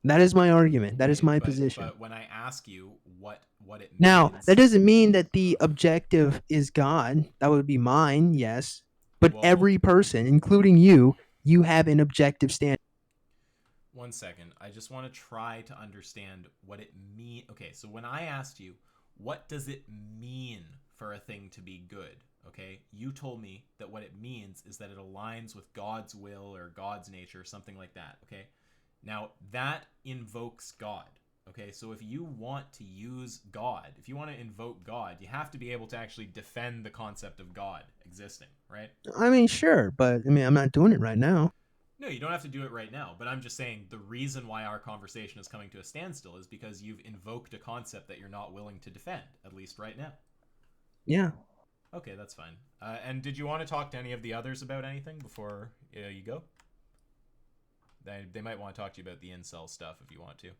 That is my argument. That is my position. But when I ask you what it means... Now, that doesn't mean that the objective is God. That would be mine, yes. But every person, including you have an objective standard. 1 second. I just want to try to understand what it means. Okay, so when I asked you, what does it mean for a thing to be good? Okay, you told me that what it means is that it aligns with God's will or God's nature, something like that, okay? Now, that invokes God, okay? So if you want to use God, if you want to invoke God, you have to be able to actually defend the concept of God existing, right? I mean, sure, but I mean, I'm not doing it right now. No, you don't have to do it right now, but I'm just saying the reason why our conversation is coming to a standstill is because you've invoked a concept that you're not willing to defend, at least right now. Yeah. Okay, that's fine. And did you want to talk to any of the others about anything before you go? They might want to talk to you about the incel stuff if you want to.